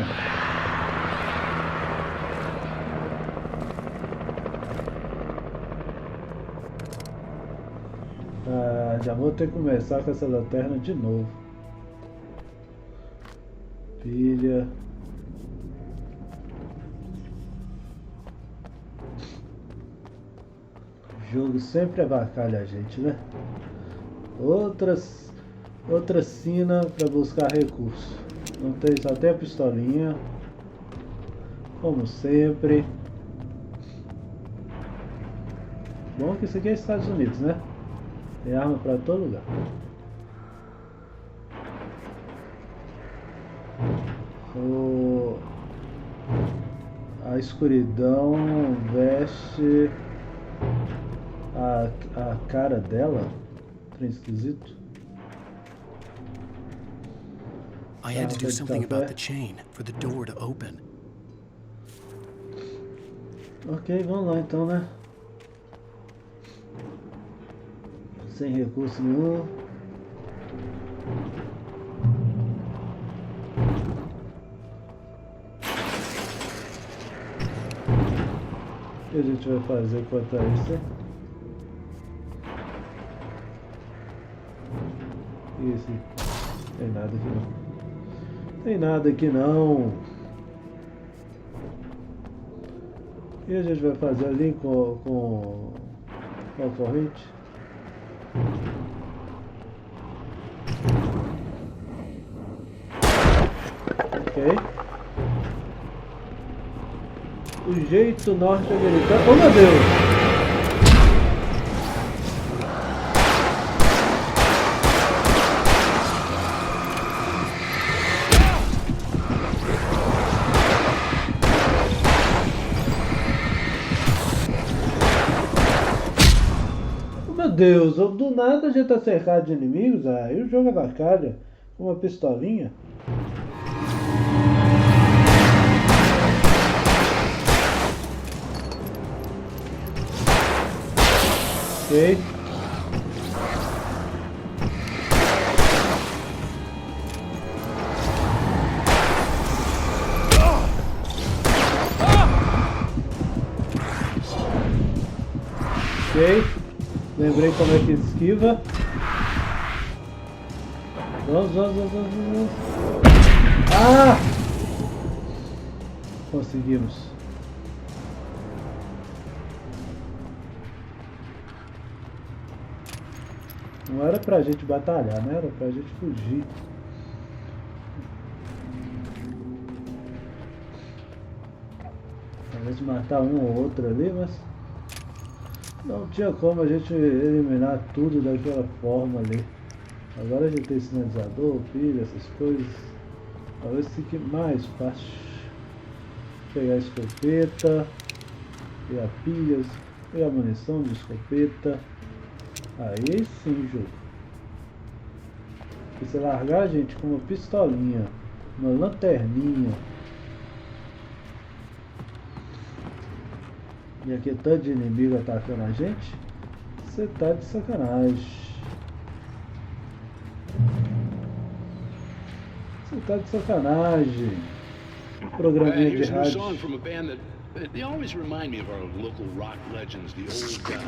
Ah, já vou ter que começar com essa lanterna de novo. Pilha. O jogo sempre avacalha a gente, né? Outra sina para buscar recursos. Não tem, só tem a pistolinha. Como sempre. Bom que isso aqui é Estados Unidos, né? Tem arma para todo lugar. A escuridão veste a cara dela. Trem esquisito.
I had to do something about the chain for the door to open.
Ok, vamos lá então, né? Sem recurso nenhum. O que a gente vai fazer quanto a isso? Isso. Tem nada aqui não. Tem nada aqui não. O que a gente vai fazer ali com a corrente? Ok. O jeito norte-americano. Oh meu Deus! Meu Deus, do nada a gente tá cercado de inimigos, aí o jogo avacalha com uma pistolinha. Ok. Ok. Lembrei como é que esquiva. Vamos. Ah! Conseguimos. Não era pra gente batalhar, né? Era pra gente fugir. Talvez matar um ou outro ali, mas não tinha como a gente eliminar tudo daquela forma ali. Agora a gente tem sinalizador, pilha, essas coisas. Talvez fique mais fácil. Pegar a escopeta, pegar pilhas, pegar munição de escopeta. Aí sim, jogo. E você largar a gente com uma pistolinha, uma lanterninha. E aqui tanto de inimigo atacando a gente. Você tá de sacanagem. Você tá de sacanagem. Programinha de rádio.
They always remind me of our local rock legends, the old guys.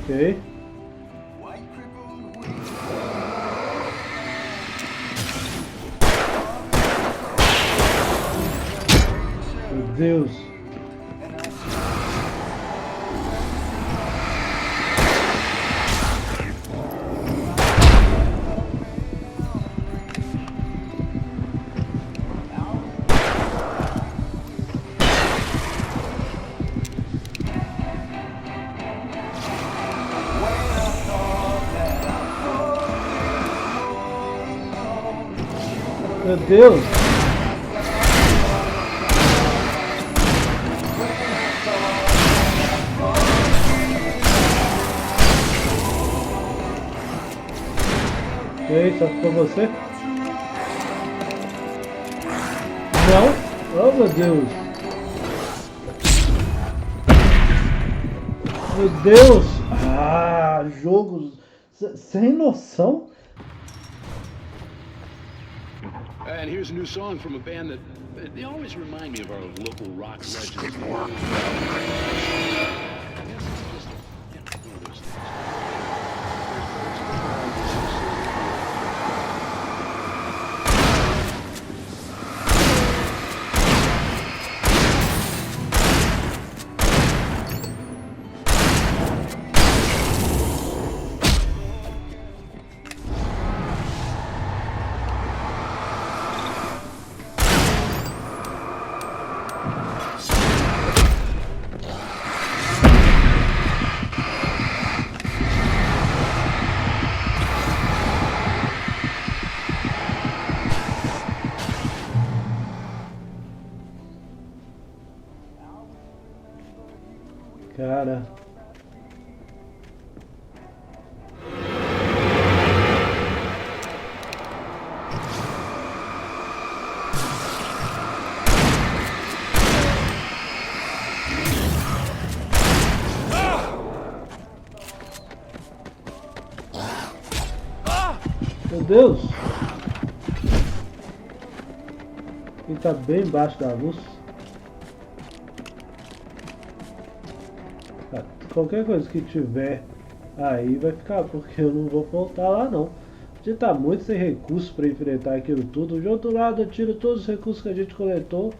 Ok. Meu Deus. Meu Deus! Ok, só ficou você? Não! Oh meu Deus! Meu Deus! Ah, jogo sem noção!
And here's a new song from a band that they always remind me of our local rock legends.
Cara. Meu Deus! Ele tá bem embaixo da luz. Qualquer coisa que tiver aí vai ficar, porque eu não vou voltar lá não. A gente tá muito sem recursos para enfrentar aquilo tudo. De outro lado eu tiro todos os recursos que a gente coletou.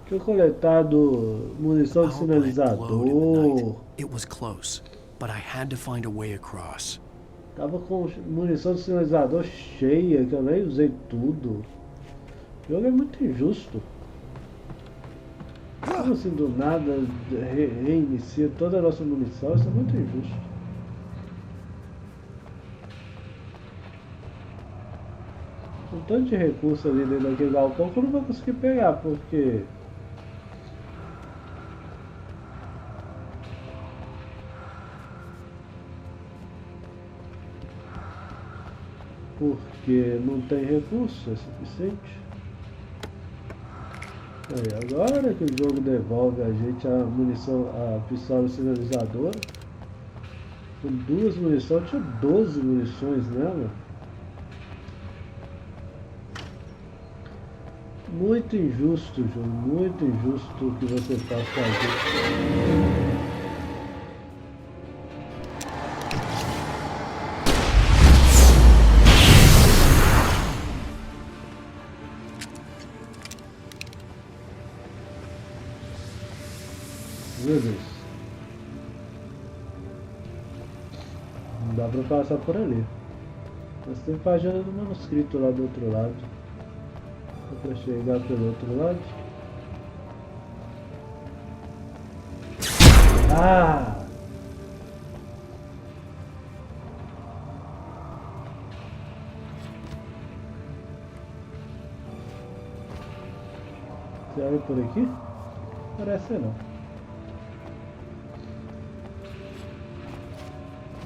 Que eu coletado munição de sinalizador. Tava com munição de sinalizador cheia, que eu nem usei tudo. O jogo é muito injusto. Como assim do nada reinicia toda a nossa munição? Isso é muito injusto. Um tanto de recurso ali dentro daquele galpão que eu não vou conseguir pegar, porque... Porque não tem recurso, é suficiente. Aí, agora que o jogo devolve a gente a munição, a pistola sinalizadora. Com 2 munições, tinha 12 munições nela. Muito injusto, jogo, muito injusto o que você faz com a gente. Meu Deus. Não dá pra passar por ali. Mas tem página do manuscrito lá do outro lado. Dá pra chegar pelo outro lado. Ah! Você olha por aqui? Parece não.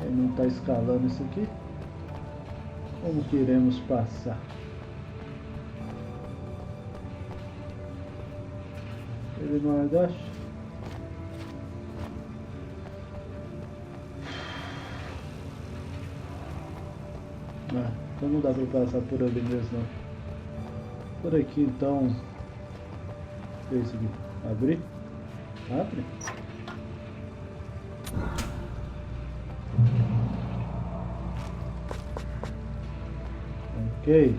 Ele não está escalando isso aqui. Como que iremos passar? Ele não agacha? Ah, então não dá para passar por ali mesmo não. Por aqui então. O que é isso aqui? Abrir? Abre? Ok.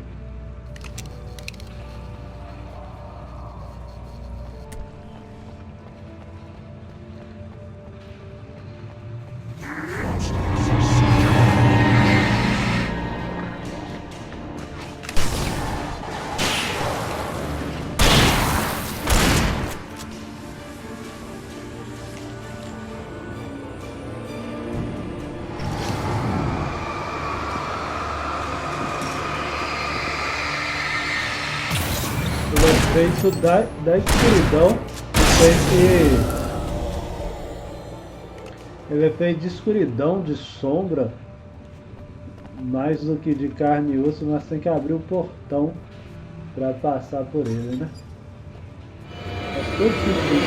Feito da escuridão, ele é feito de escuridão, de sombra, mais do que de carne e osso, mas tem que abrir o portão para passar por ele, né? Faz todo sentido.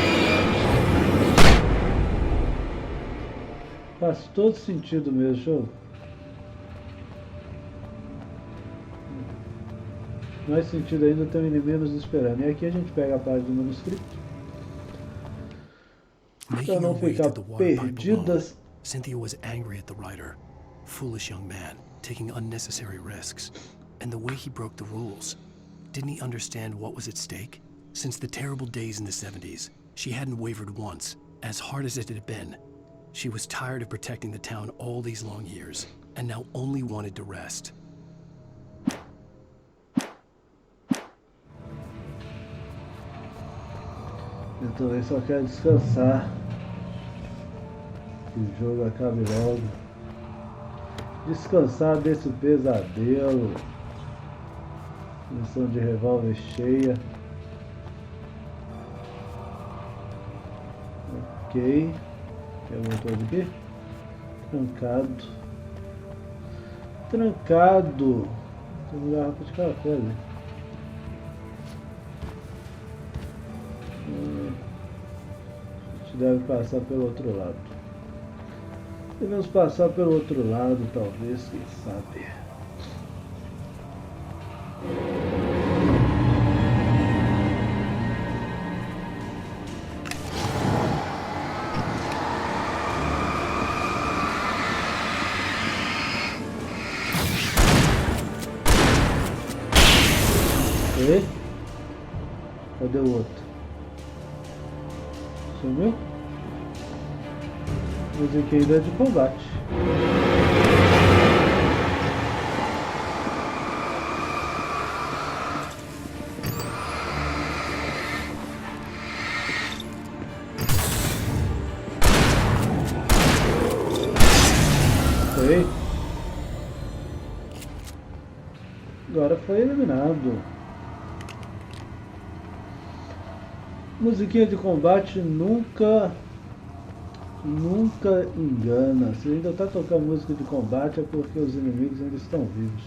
Faz todo sentido mesmo, show. Mais sentido ainda, tem um inimigo nos esperando. E aqui a gente pega a página do manuscrito. Para não ficar perdidas.
Cynthia was angry at the writer. Foolish young man, taking unnecessary risks. And the way he broke the rules. Didn't he understand what was at stake? Since the terrible days in the 70s, she hadn't wavered once, as hard as it had been. She was tired of protecting the town all these long years, and now only wanted to rest.
Então ele só quer descansar. Que o jogo acabe logo. Descansar desse pesadelo. Missão de revólver cheia. Ok. Tem alguma coisa aqui? Trancado. Trancado. Tem uma garrafa de café ali. A gente deve passar pelo outro lado. Devemos passar pelo outro lado, talvez, quem sabe. E? Cadê o outro? Sumiu? Musiquinha ainda de combate. Foi. Agora foi eliminado. Musiquinha de combate nunca engana. Se ainda está tocando música de combate é porque os inimigos ainda estão vivos.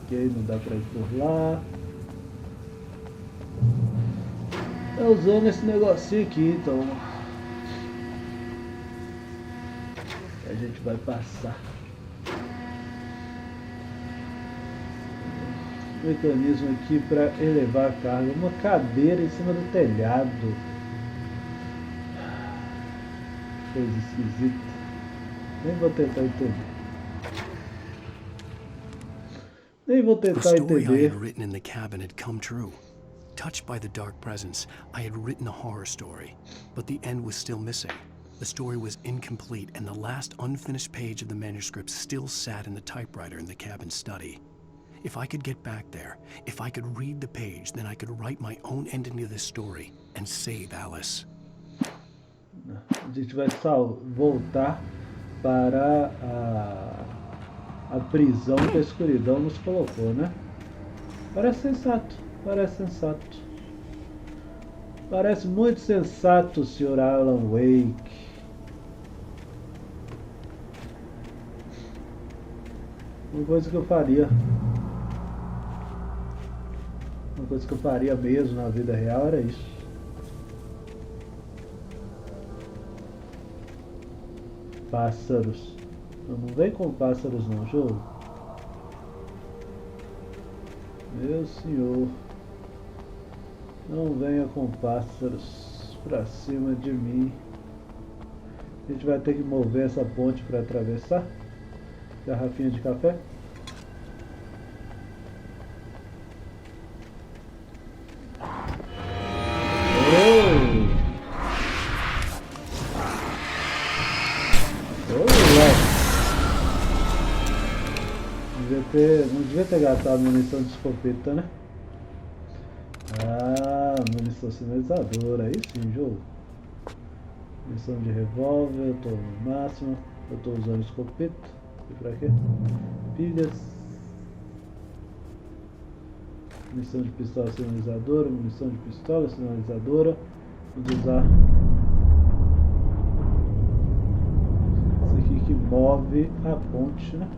Ok, não dá pra ir por lá. Tá usando esse negocinho aqui, então a gente vai passar. Mecanismo aqui para elevar a carga. Uma cadeira em cima do telhado. Coisa esquisita. Nem vou tentar entender. Nem vou
The
tentar
story I
entender.
had written in the cabin had come true. Touched by the dark presence, I had written a horror story, but the end was still missing. The story was incomplete, and the last unfinished page of the manuscript still sat in the typewriter in the cabin study. If I could get back there, if I could read the page, then I could write my own ending to this story and save Alice.
A gente vai voltar para a prisão que a escuridão nos colocou, né? Parece sensato, parece sensato. Parece muito sensato, Sr. Alan Wake. Uma coisa que eu faria. Uma coisa que eu faria mesmo na vida real era isso. Pássaros. Não vem com pássaros não, jogo. Meu senhor. Não venha com pássaros pra cima de mim. A gente vai ter que mover essa ponte para atravessar. Garrafinha de café. Não devia ter gastado munição de escopeta, né? Ah, munição sinalizadora, aí sim, jogo. Munição de revólver, eu tô no máximo. Eu tô usando escopeta. E pra quê? Pilhas. Munição de pistola sinalizadora, munição de pistola sinalizadora. Vamos usar isso aqui que move a ponte, né?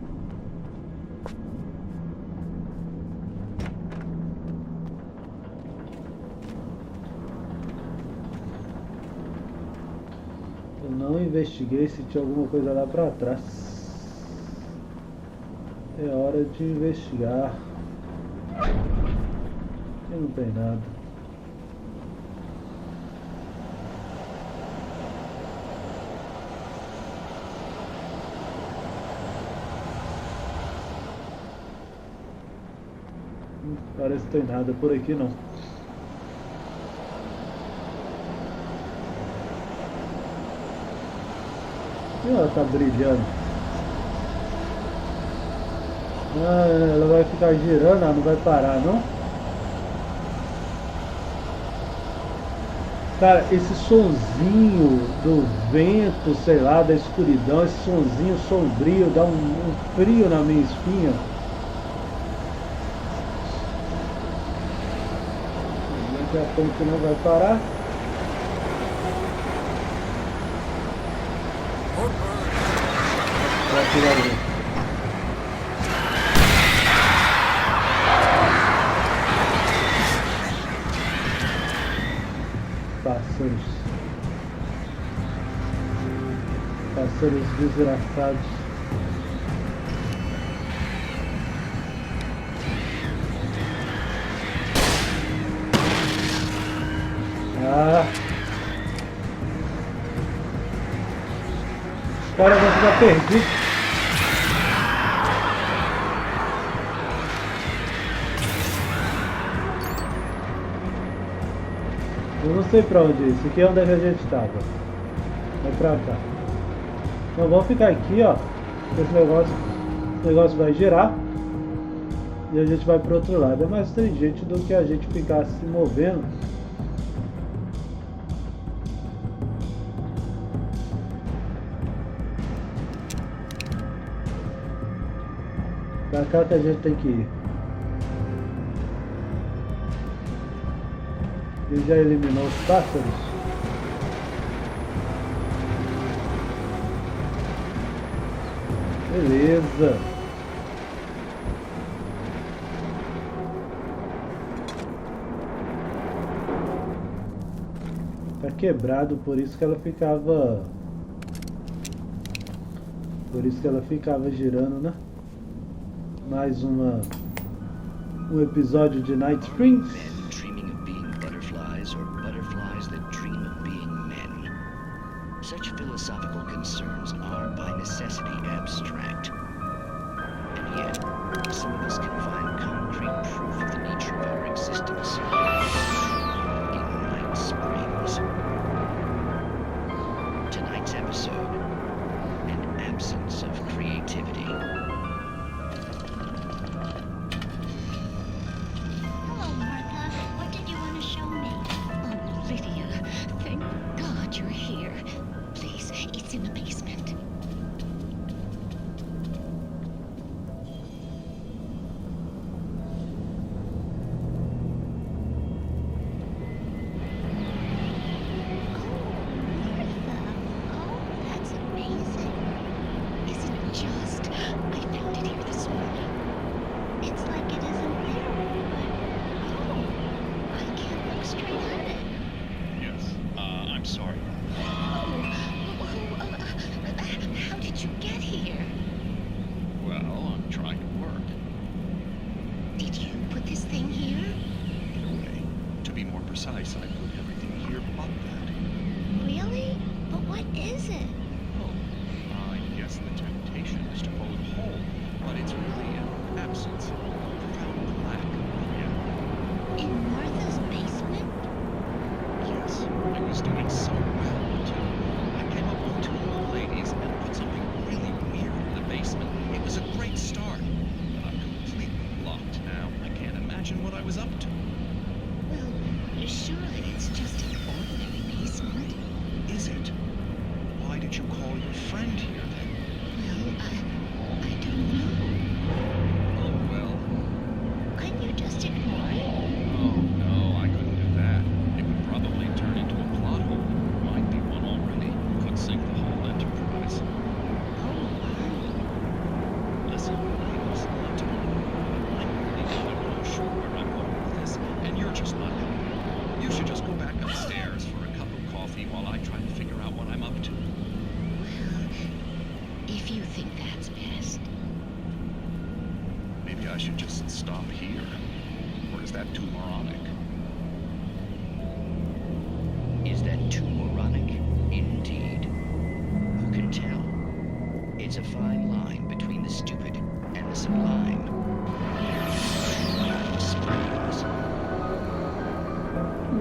Eu não investiguei se tinha alguma coisa lá pra trás. É hora de investigar. E não tem nada. Parece que tem nada por aqui não. E ela tá brilhando. Ah, ela vai ficar girando, ela não vai parar não? Cara, esse sonzinho do vento, sei lá, da escuridão, esse sonzinho sombrio dá um frio na minha espinha. Daqui a pouco não vai parar. Vai tirar ali. Pássaros desgraçados. Ah! Os caras vão ficar perdidos. Eu não sei pra onde é isso. Aqui é onde a gente estava. Vai pra cá. Então vamos ficar aqui, ó. Esse negócio vai girar. E a gente vai pro outro lado. É mais inteligente do que a gente ficar se movendo. Pra cá que a gente tem que ir. Ele já eliminou os pássaros. Beleza. quebrado, por isso que ela ficava... Por isso que ela ficava girando, né? Mais um episódio de Night Springs.
Men dreaming of being butterflies or butterflies that dream of being men. Such philosophical concerns are by necessity abstract. And yet, some of us can find concrete proof of the nature of our existence in Night Springs. Tonight's episode, an absence of creativity.
Hello, Martha. What did you want to show me? Oh, Lydia. Thank God you're here. Please, it's in the basement.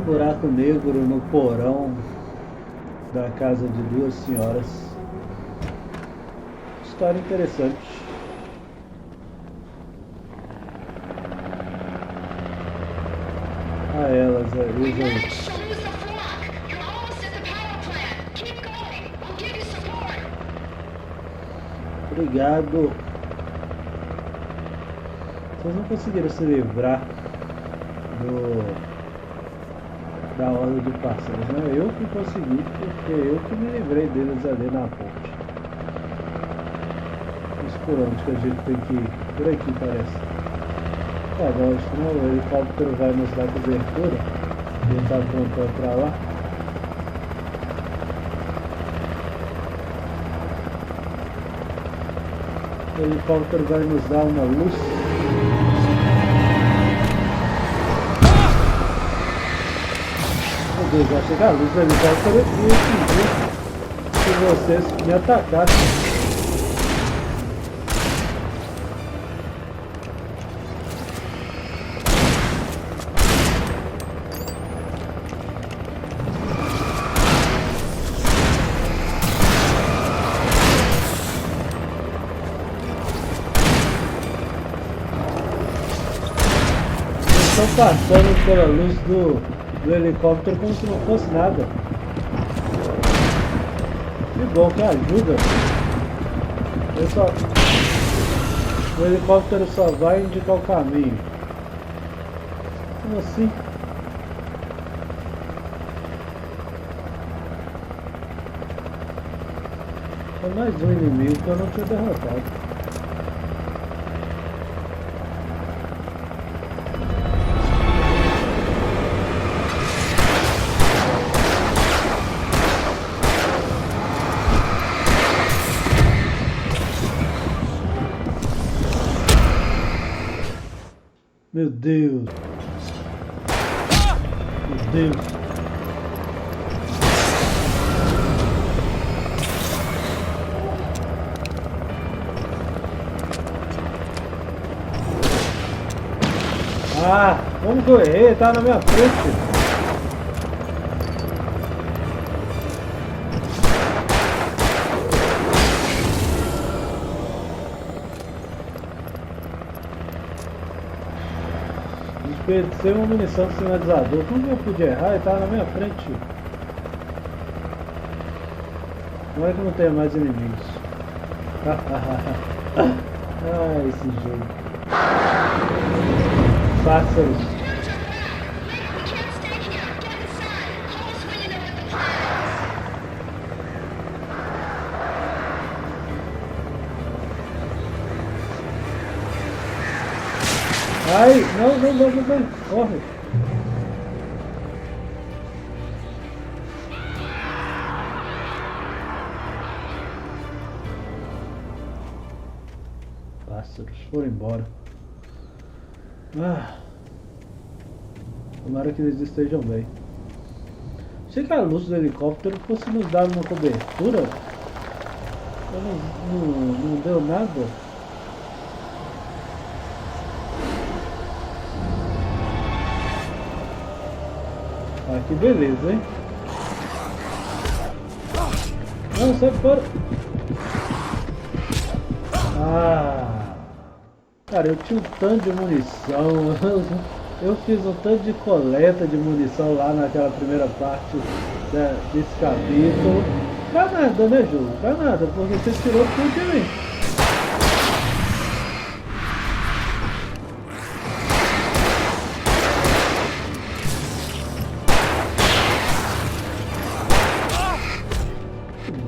Buraco negro no porão da casa de duas senhoras. História interessante. Ah, elas aí. Obrigado. Vocês não conseguiram se livrar da horda de pássaros, né? Eu que consegui, porque eu que me livrei deles ali na ponte. Mas por onde que a gente tem que ir? Por aqui parece. Tá, lógico, né? O helicóptero vai nos dar cobertura. Ele tá apontando pra lá. O helicóptero vai nos dar uma luz. Meu Deus, vai chegar a luz do helicóptero e se vocês me atacassem. Estão passando pela luz do helicóptero como se não fosse nada. Que bom que ajuda. O helicóptero só vai indicar o caminho. Como assim? É mais um inimigo que eu não tinha derrotado. Meu Deus. Meu Deus. Ah, como que eu errei? Tá na minha frente. Desperdicei uma munição do sinalizador. Como que eu podia errar? Ele tava na minha frente. Não é que não tenha mais inimigos. Ah, esse jogo. Pássaros. Ai, não, corre. Pássaros foram embora. Ah, tomara que eles estejam bem. Achei que a luz do helicóptero fosse nos dar uma cobertura. Não deu nada. Ah, que beleza, hein? Não, sai fora. Ah, cara, eu tinha um tanto de munição. Eu fiz um tanto de coleta de munição lá naquela primeira parte desse capítulo. Dá nada, né, jogo? Dá nada, porque você tirou tudo de mim.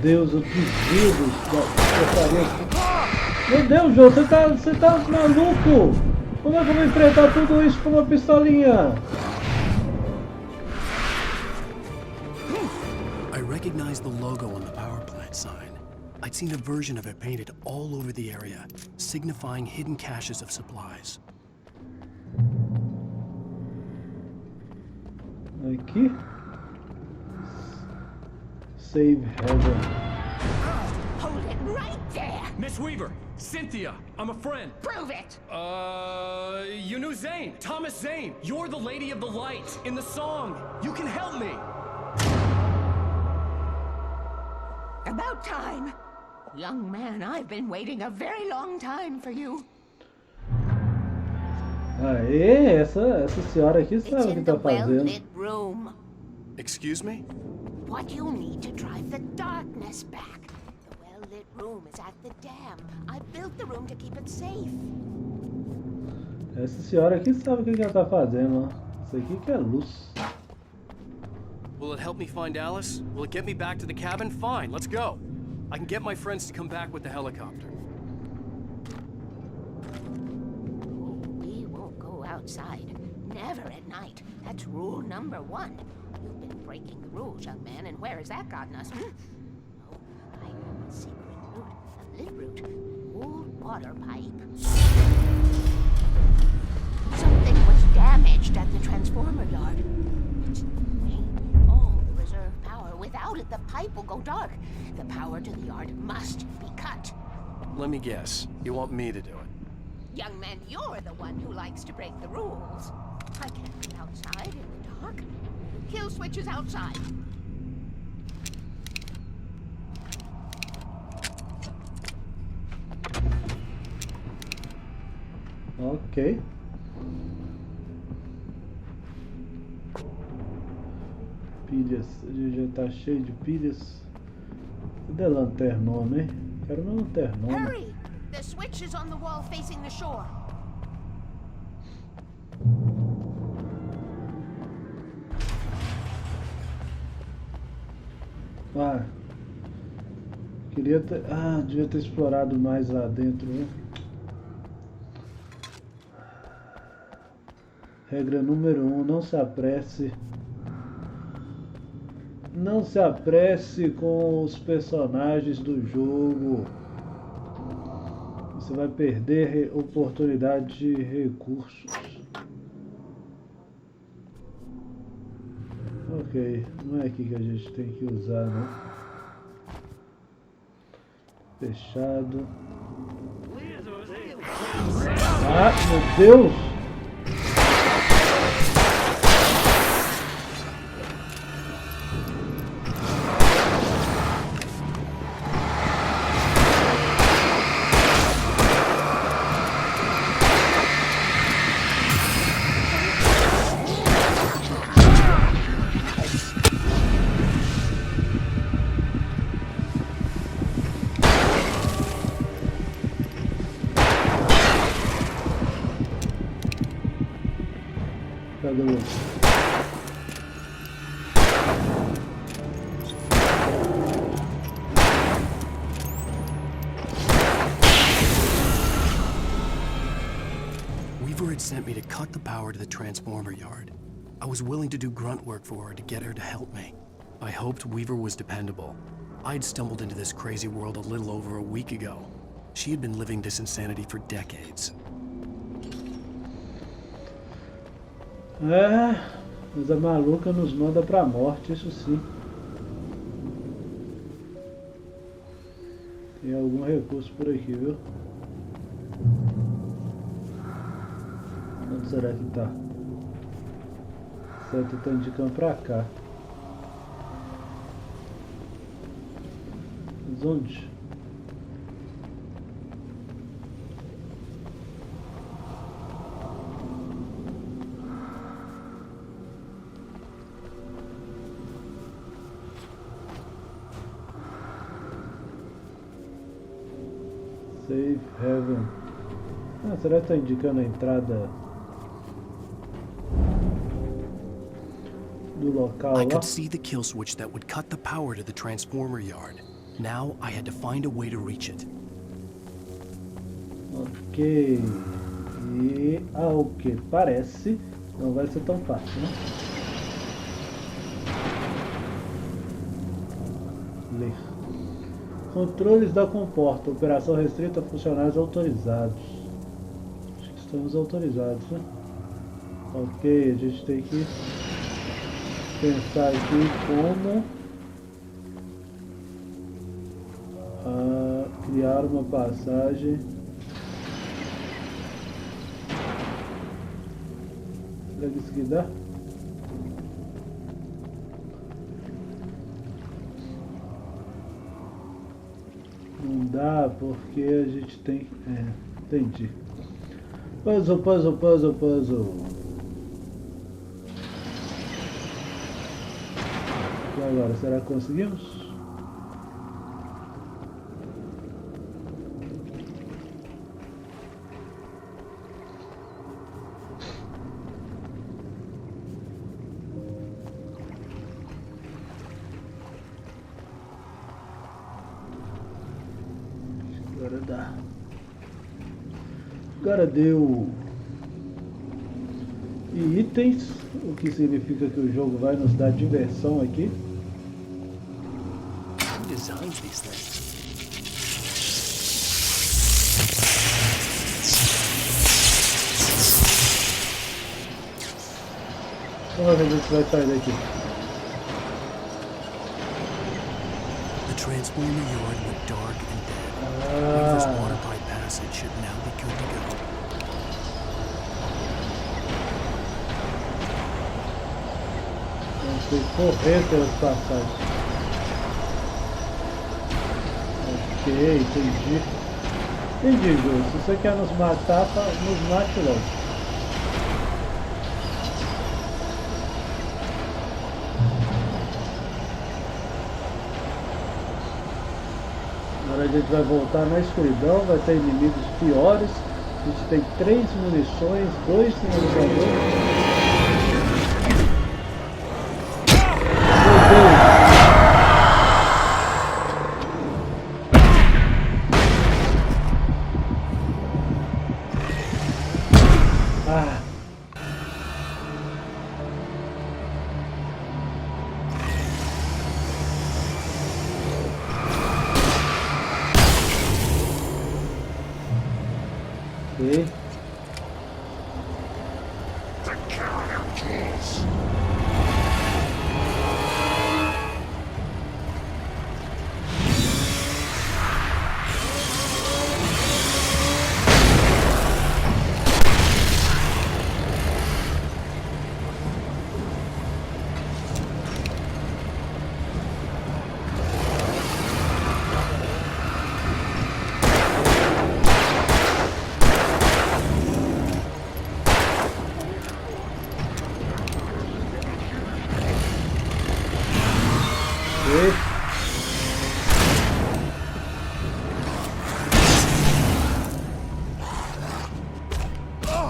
Deus, eu desvio da. Meu Deus, João, você tá maluco? Como é que eu vou enfrentar tudo isso com uma pistolinha?
I recognized the logo on the power plant sign. I'd seen a version of it painted all over the area, signifying hidden caches of supplies.
Aqui. Save heaven.
Hold it right there.
Miss Weaver, Cynthia, I'm a friend.
Prove it.
You knew Zane, Thomas Zane. You're the Lady of the Light in the song. You can help me.
About time. Young man, I've been waiting a very long time for you.
Aê, essa senhora aqui sabe o que tá fazendo.
Well-lit room.
Excuse me?
What you need to drive the darkness back. The well-lit room is at the dam. I built the room to keep it safe.
Essa senhora aqui sabe o que ela tá fazendo, ó. Isso aqui que é luz.
Will it help me find Alice? Will it get me back to the cabin? Fine, let's go. I can get my friends to come back with the helicopter.
We won't go outside. Never at night. That's rule number 1. You've been breaking the rules, young man, and where has that gotten us? Oh, I know a secret route. A lit route. Old water pipe. Something was damaged at the transformer yard. It's drained all the reserve power. Without it, the pipe will go dark. The power to the yard must be cut.
Let me guess. You want me to do it?
Young man, you're the one who likes to break the rules. I can't be outside in the dark. Kill switch is outside.
Ok. Pilhas. A gente já tá cheio de pilhas. Cadê a lanternona, hein? Quero uma lanternona.
Hurry! The switch is on the wall facing the shore.
Ah, queria ter... Ah, devia ter explorado mais lá dentro, né? Regra número 1, não se apresse. Não se apresse com os personagens do jogo. Você vai perder oportunidade de recursos. Ok, não é aqui que a gente tem que usar, não. Fechado. Ah, meu Deus! Cadê o outro?
Weaver had sent me to cut the power to the transformer yard. I was willing to do grunt work for her to get her to help me. I hoped Weaver was dependable. I'd stumbled into this crazy world a little over a week ago. She had been living this insanity for decades.
É, mas a maluca nos manda pra morte, isso sim. Tem algum recurso por aqui, viu? Onde será que tá? Certo, tá indicando pra cá. Mas onde? Safe Heaven. Ah, será que está indicando a entrada do local lá?
I could see the kill switch that would cut the power to the transformer yard. Now I had to find a way to reach it.
Ok. E ao que parece, não vai ser tão fácil, né? Ler. Controles da comporta. Operação restrita a funcionários autorizados. Acho que estamos autorizados, né? Ok, a gente tem que pensar aqui como criar uma passagem. Será que isso aqui dá? Não dá porque a gente tem... entendi. Puzzle, puzzle, puzzle, puzzle. E agora, será que conseguimos? Agora dá. Agora deu. E itens, o que significa que o jogo vai nos dar diversão aqui.
Who designs these things?
Vamos ver se vai sair daqui.
The transformer yard went dark and dead. Weaver's water pipe passage should now be good to go.
Vamos ter que correr pelas passagens. Ok, entendi. Entendi, Ju. Se você quer nos matar, nos mate logo. Agora a gente vai voltar na escuridão, vai ter inimigos piores. A gente tem 3 munições, 2 finalizadores. Ok.
The killing of kids.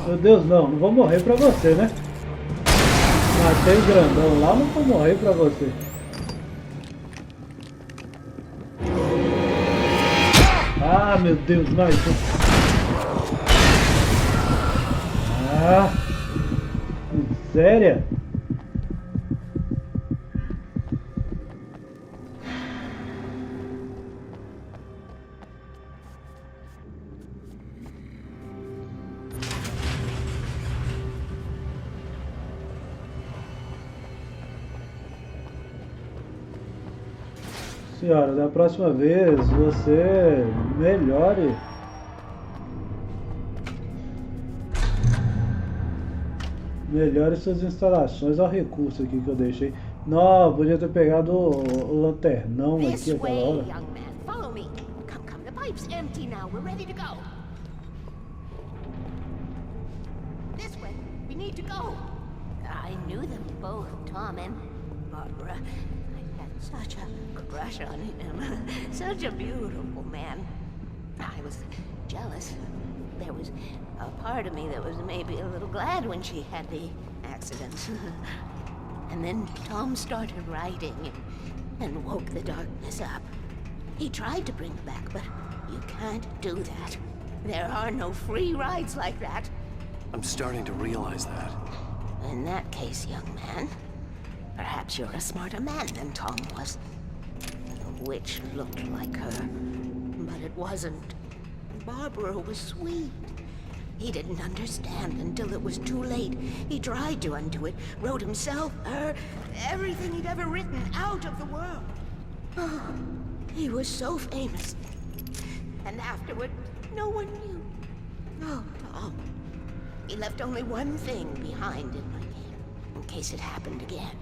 Meu Deus, não vou morrer pra você, né? Matei o grandão lá, não vou morrer pra você. Ah, meu Deus, mais um. Ah, miséria. Senhora, da próxima vez você melhore. Melhore suas instalações. Olha o recurso aqui que eu deixei. Não, podia ter pegado o lanternão aqui aquela hora.
Young man, follow me. Come, the pipe's empty now. We're ready to go. This way. We need to go. I knew them both, Tom and Barbara. I had such a crush on him. Such a beautiful man. I was jealous. There was a part of me that was maybe a little glad when she had the accident. And then Tom started writing and woke the darkness up. He tried to bring it back, but you can't do that. There are no free rides like that.
I'm starting to realize that.
In that case, young man, perhaps you're a smarter man than Tom was. The witch looked like her, but it wasn't. Barbara was sweet. He didn't understand until it was too late. He tried to undo it, wrote himself, her, everything he'd ever written out of the world. Oh, he was so famous. And afterward, no one knew. Oh, Tom. He left only one thing behind in my game, in case it happened again.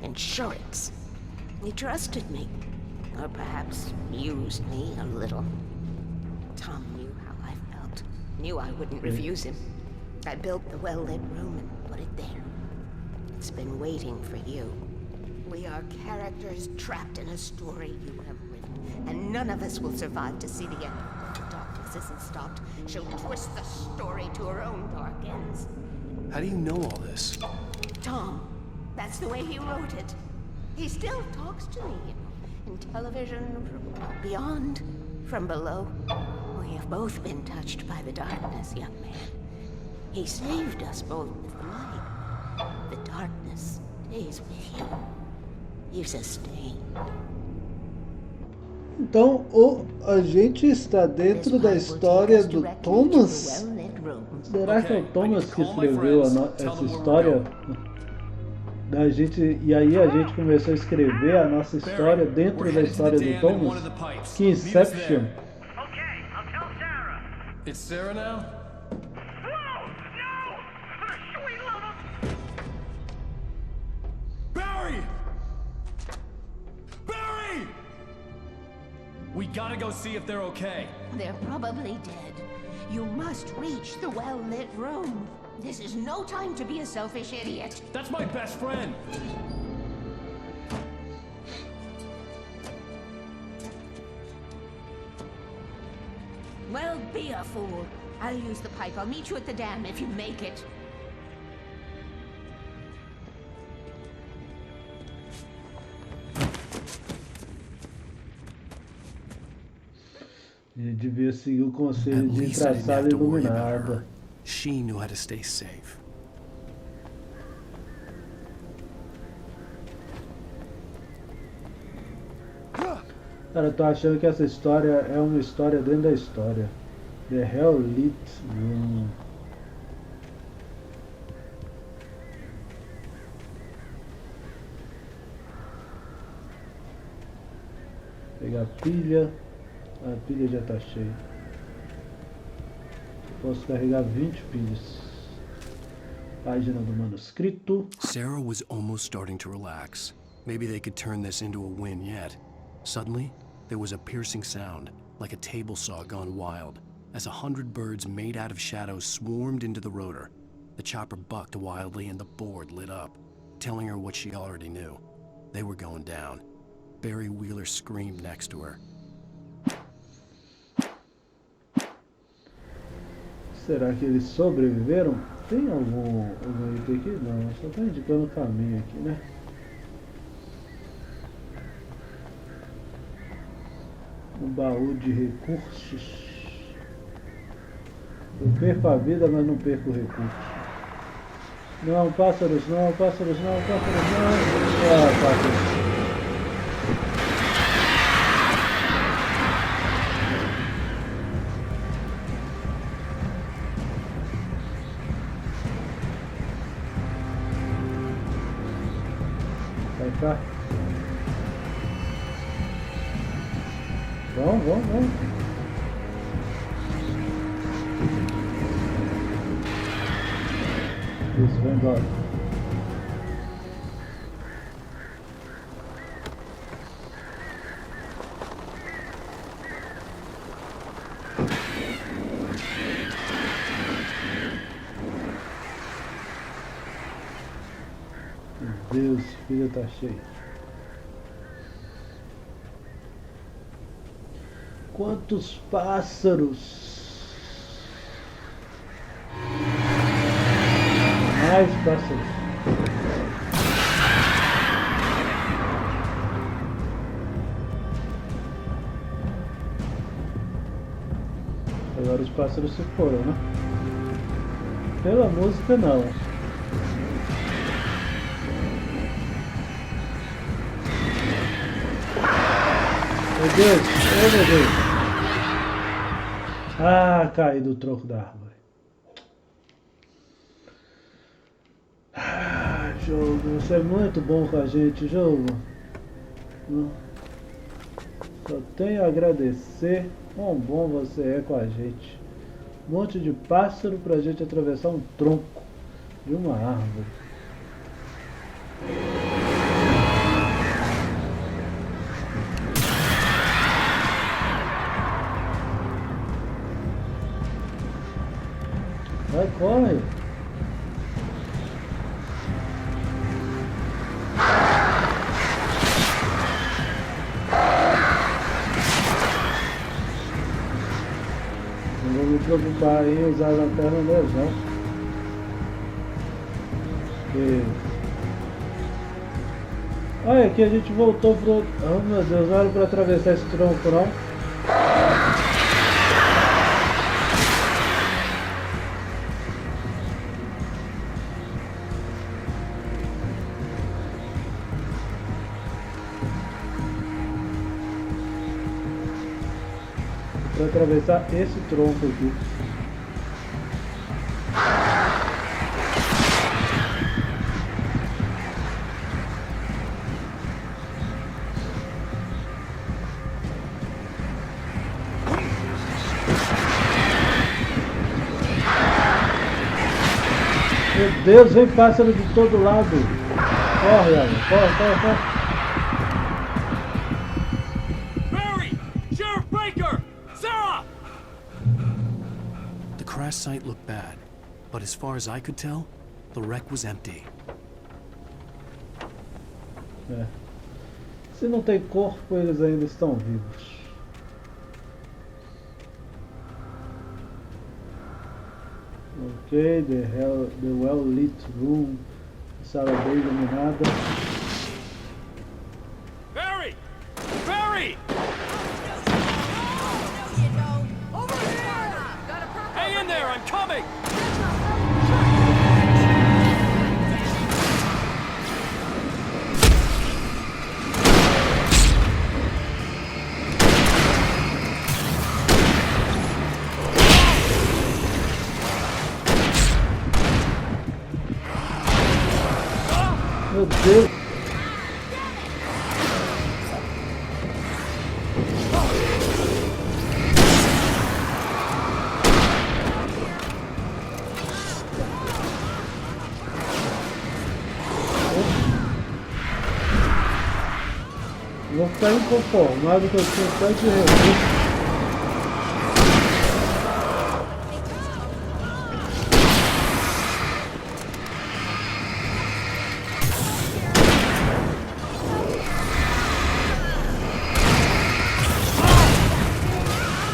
Insurance. He trusted me. Or perhaps used me a little. Tom knew how I felt. Knew I wouldn't refuse him. I built the well-lit room and put it there. It's been waiting for you. We are characters trapped in a story you have written, and none of us will survive to see the end. If the darkness isn't stopped, she'll twist the story to her own dark ends.
How do you know all this?
Tom, that's the way he wrote it. He still talks to me, in television, from beyond, from below. We have both been touched by the darkness, young man. He saved us both with the light. The darkness stays with you. You sustain.
Então, a gente está dentro da história do Thomas? Será que é o Thomas que escreveu essa história? E aí a gente começou a escrever a nossa história dentro da história do Thomas? Que Inception!
It's Sarah now? Barry! Barry! We gotta go see if they're okay.
They're probably dead. You must reach the well-lit room. This is no time to be a selfish idiot.
That's my best friend.
Well, be a fool. I'll use the pipe. I'll meet you at the dam if you make it.
Ele devia seguir o conselho
At
de
least I didn't
traçar
have to worry about
iluminada.
her. She knew how to stay safe.
Cara, eu tô achando que essa história é uma história dentro da história. The Hell Lit Room. Pegar a pilha. A pilha já tá cheia. Posso carregar 20 pilhas. Página do manuscrito.
Sarah was almost starting to relax. Maybe they could turn this into a win yet. Suddenly, there was a piercing sound, like a table saw gone wild, as 100 birds made out of shadows swarmed into the rotor. The chopper bucked wildly and the board lit up, telling her what she already knew. They were going down. Barry Wheeler screamed next to her.
Será que eles sobreviveram? Tem algum item aqui? Não, só tá indicando o caminho aqui, né? Um baú de recursos. Eu perco a vida, mas não perco o recurso. Não, pássaros, não, pássaros, não, pássaros, não. Ah, pássaros. Vai cá. Vamos. Desvendar. Meu Deus, a pilha tá cheia. Quantos pássaros? Mais pássaros. Agora os pássaros se foram, né? Pela música não. Meu Deus, oh meu Deus. Ah, caí do tronco da árvore. Ah, jogo, você é muito bom com a gente, jogo. Só tenho a agradecer quão bom você é com a gente. Um monte de pássaro pra gente atravessar um tronco de uma árvore. Vai, corre! Não vou me preocupar em usar a lanterna deles, não. Olha, aqui a gente voltou pro... Oh meu Deus, não era pra atravessar esse tronco, não. Para atravessar esse tronco aqui. Meu Deus, vem pássaro de todo lado. Corre, Alan, corre.
The crash site looked bad, but as far as I could tell, the wreck was empty.
Se não tem corpo, eles ainda estão vivos. Ok, the well lit room, sala bem iluminada.
Barry! Hang in there, I'm coming!
Meu Deus. Vou ficar inconformado que eu tenho tanto recurso.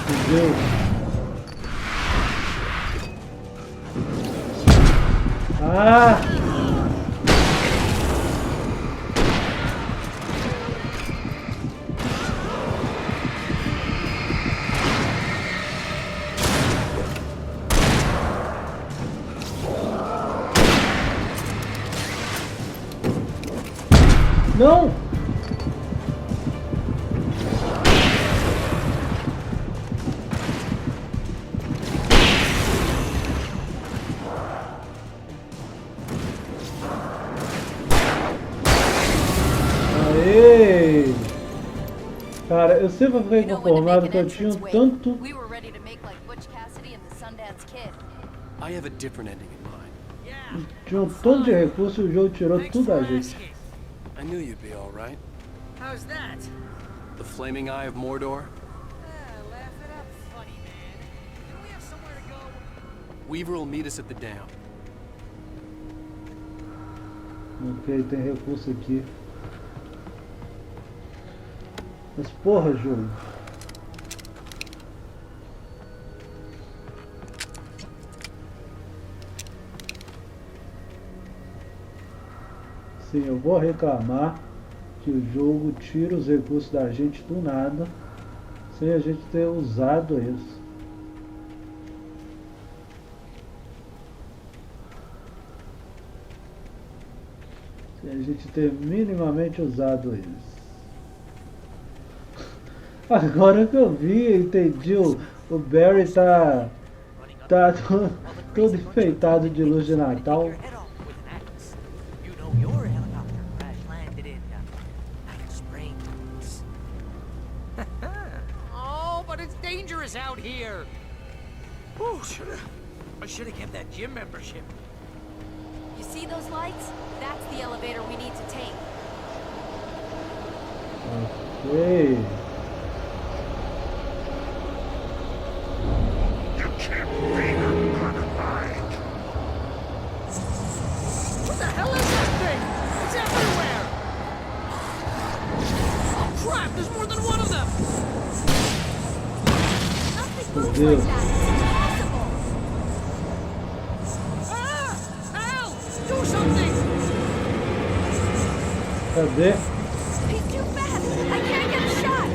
Meu Deus. Ah! Não! Aê! Cara, eu sempre fiquei conformado que eu tinha tanto...
I have a different ending in mind.
Tinha um tanto de recurso e o jogo tirou tudo da gente.
I knew you'd be all right.
How's that?
The flaming eye of Mordor?
Laugh it up, funny man. Do we have somewhere to go?
Weaver will meet us at the dam.
Ok, tem recurso aqui. Mas porra, jogo. Sim, eu vou reclamar que o jogo tira os recursos da gente do nada, sem a gente ter usado eles. Sem a gente ter minimamente usado eles. Agora que eu vi, entendi, o Barry tá todo enfeitado de luz de Natal.
Oh, but it's dangerous out here. Whew, I should have kept that gym membership.
You see those lights? That's the elevator we need to take.
Ok.
What the hell is that thing? It's everywhere! Oh crap, there's more than one of them!
Nothing moves like that. It's impossible.
Ah! Al! Do something!
Cadê?
He's too fast. I can't get a shot.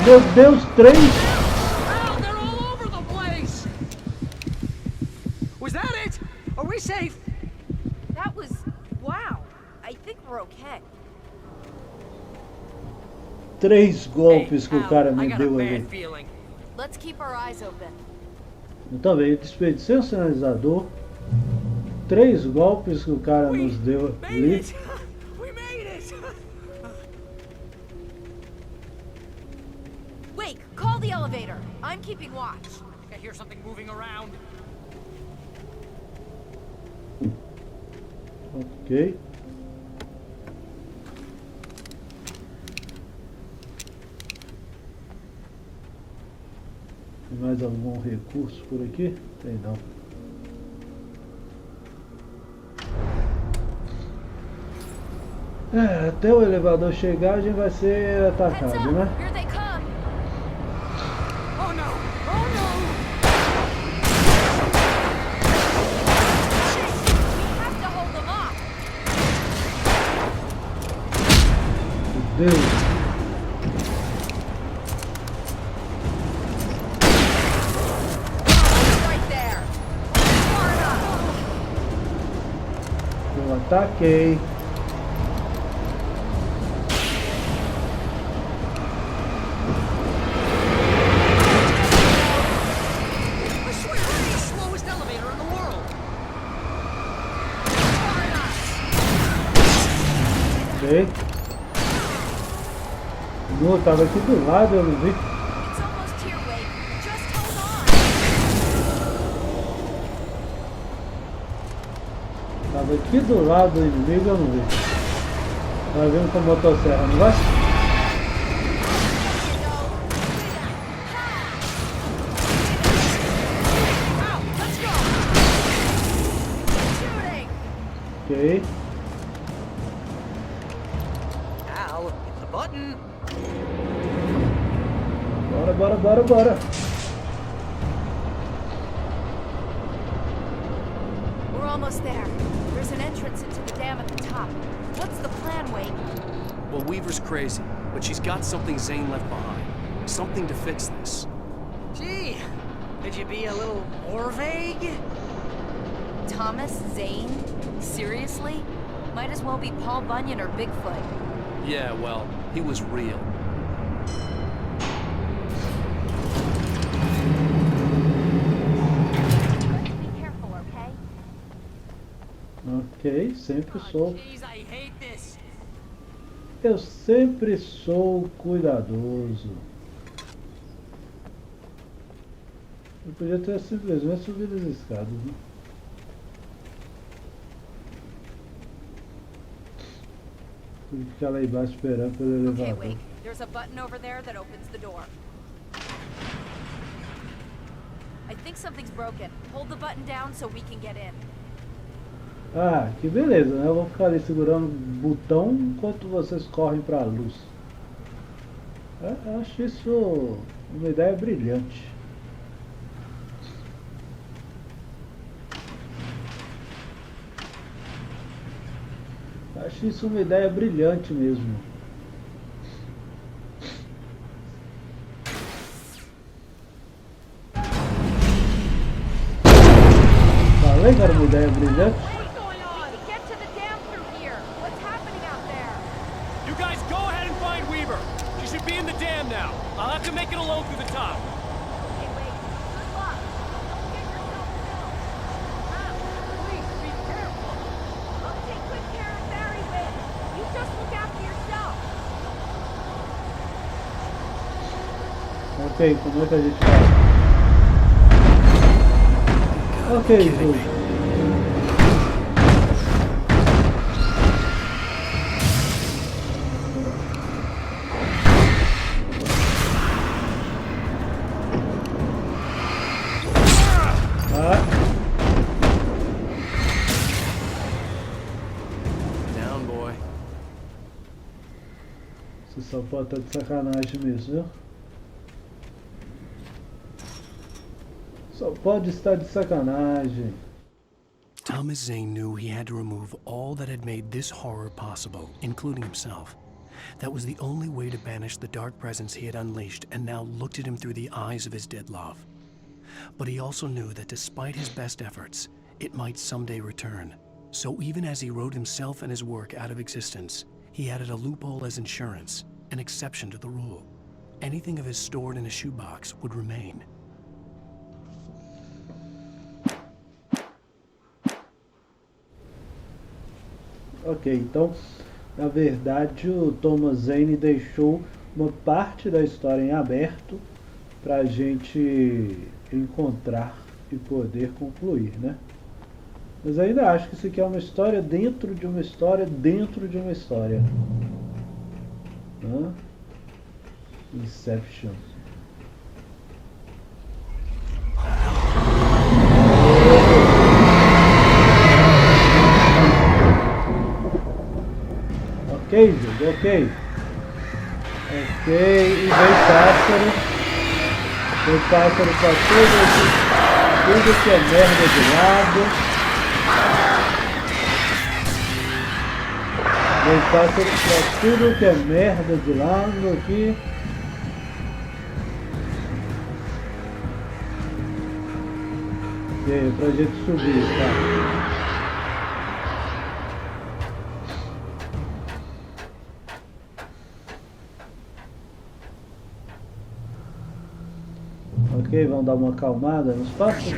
Meu Deus, 3!
Al, they're all over the place! Was that it? Are we safe?
That was... wow. I think we're okay.
3 golpes que o cara
I
me
got a
deu
bad
ali.
feeling.
Let's keep our eyes open.
Eu também desperdicei o sinalizador. 3 golpes que o cara nos deu
Made
ali.
it! We made it!
Wait, call the elevator. I'm keeping watch.
I think I hear something moving around.
Ok. Tem mais algum recurso por aqui? Tem não. É, até o elevador chegar a gente vai ser
Heads
atacado,
up!
né?
Here they come!
Oh no! Oh no!
Shit! We have to hold them off!
Meu Deus!
Right there! Far enough!
Eu ataquei.
I swear, it's the slowest elevator in the world!
Não, tava aqui do lado, eu não vi.
It's almost here, Wade. Just hold on.
Tava aqui do lado do inimigo, eu não vi. Tá vendo com a motosserra, não vai? Ok.
Al, hit the button.
Bora.
We're almost there. There's an entrance into the dam at the top. What's the plan, Wade?
Well, Weaver's crazy, but she's got something Zane left behind. Something to fix this.
Gee, could you be a little more vague?
Thomas Zane? Seriously? Might as well be Paul Bunyan or Bigfoot.
Yeah, well, he was real.
Be careful, okay?
Ok, sempre sou.
Jeez, I hate this.
Eu sempre sou cuidadoso. Eu podia ter simplesmente subido as escadas, né? Tem que ficar lá embaixo esperando pelo
Okay,
elevador.
Wade. There's a button over there that opens the door. I think something's broken. Hold the button down so we can get in.
Ah, que beleza, né? Eu vou ficar ali segurando o botão enquanto vocês correm para a luz. Eu acho isso uma ideia brilhante. Acho isso uma ideia brilhante mesmo. Falei que era uma ideia brilhante.
What's going on? We can get to the dam through here. What's happening out there?
You guys go ahead and find Weaver. She should be in the dam now. I'll have to make it alone through the top.
Okay, Wade. Good luck. Don't get yourself killed. Please be careful. I'll take good care of Barry, Wade. You just look after yourself.
Ok, como é que a gente faz? Ok, jogo.
Down, boy.
Você só pode estar de sacanagem mesmo, viu? Só pode estar de sacanagem.
Thomas Zane knew he had to remove all that had made this horror possible, including himself. That was the only way to banish the dark presence he had unleashed and now looked at him through the eyes of his dead love. But he also knew that despite his best efforts, it might someday return. So even as he wrote himself and his work out of existence, he added a loophole as insurance, an exception to the rule. Anything of his stored in a shoebox would remain.
Ok, então, na verdade, o Thomas Zane deixou uma parte da história em aberto para a gente encontrar e poder concluir, né? Mas ainda acho que isso aqui é uma história dentro de uma história dentro de uma história. Inception. Ok, jogo, ok. Ok, e vem pássaro. Vem pássaro pra tudo que é merda de lado. Vem pássaro pra tudo que é merda de lado aqui. Ok, pra gente subir, tá? Ok, vamos dar uma acalmada nos passos.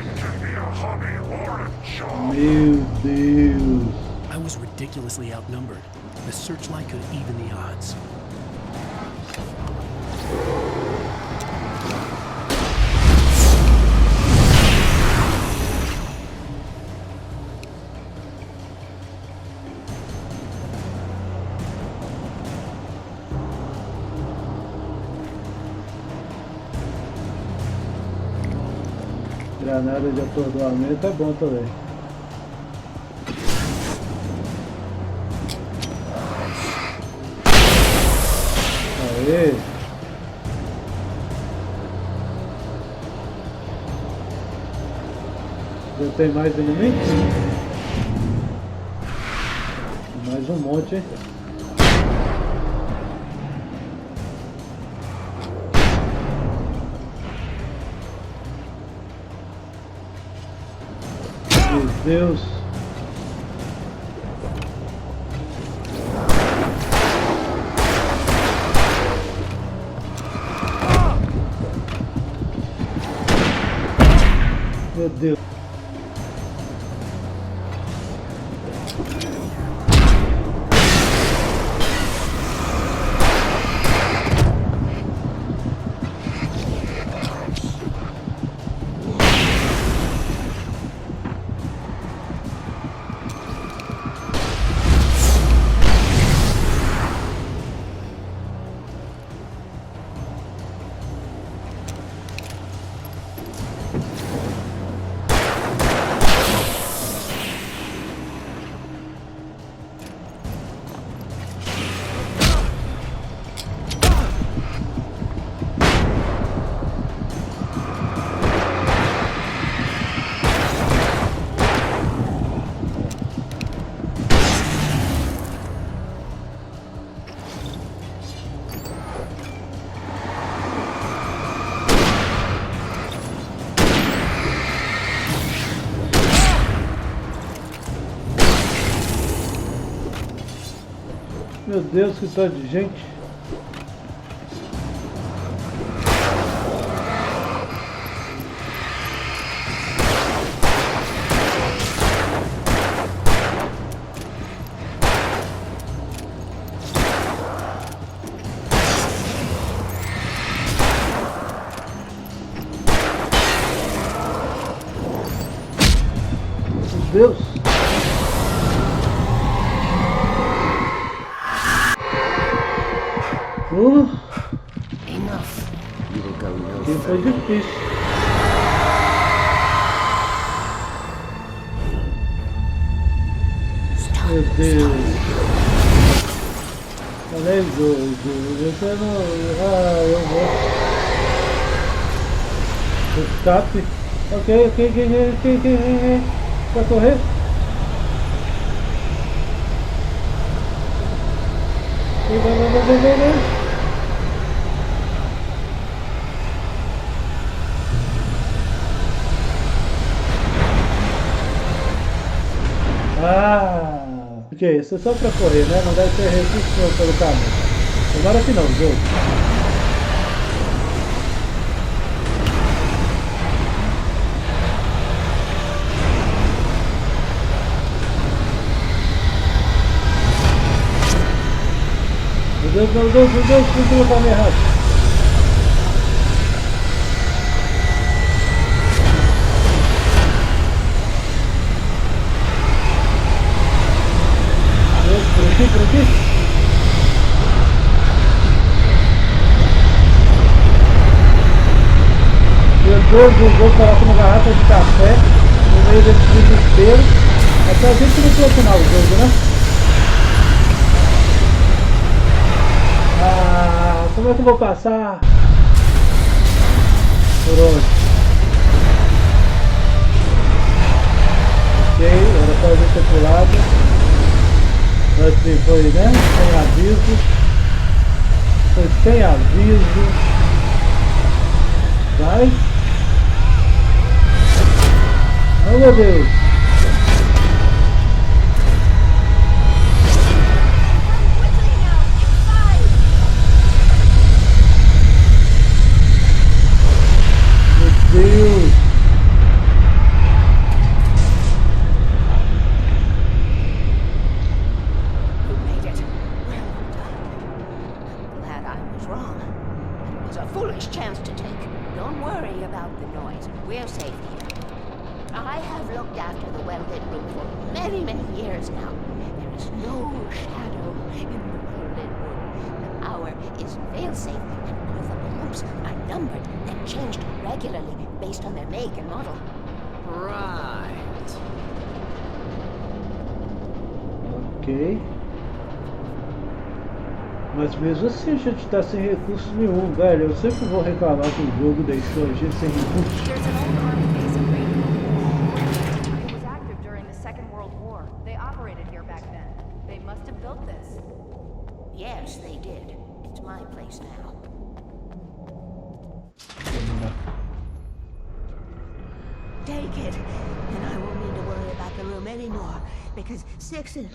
Meu Deus!
I was ridiculously outnumbered. The searchlight could even the odds.
Granada de atordoamento é bom também. Aê! Já tem mais inimigos? Mais um monte, hein? Meu Deus! Meu Deus! Meu Deus, que tanto de gente. Meu Deus. Que foi difícil. Meu Deus. Olha doido. Você não. Ah, eu vou. Escape. Ok. Vai correr? Vai. Ah, ok, isso é só pra correr, né? Não deve ter recurso pelo caminho. Tomara que não, jogo. Meu Deus, fui pelo caminho errado. Por aqui. Meu Deus, o jogo coloca uma garrafa de café no meio desse desespero. Até a gente não platinar o jogo, né? Ah, como é que eu vou passar? Por onde? Ok, era só a gente ter pulado. Assim foi, né? Sem aviso. Foi sem aviso. Vai. Oh, meu Deus. Meu Deus.
Fail-safe, and all of the pumps are numbered and changed regularly based on their make and model.
Right.
Ok. Mas mesmo assim a gente tá sem recursos nenhum, velho. Eu sempre vou reclamar que o jogo deixou a gente sem recursos.
There's an old army base in Remake. It was active during the Second World War. They operated here back then. They must have built this.
Yes, they did. It's my place now. Take it, and I won't need to worry about the room anymore, because 6 and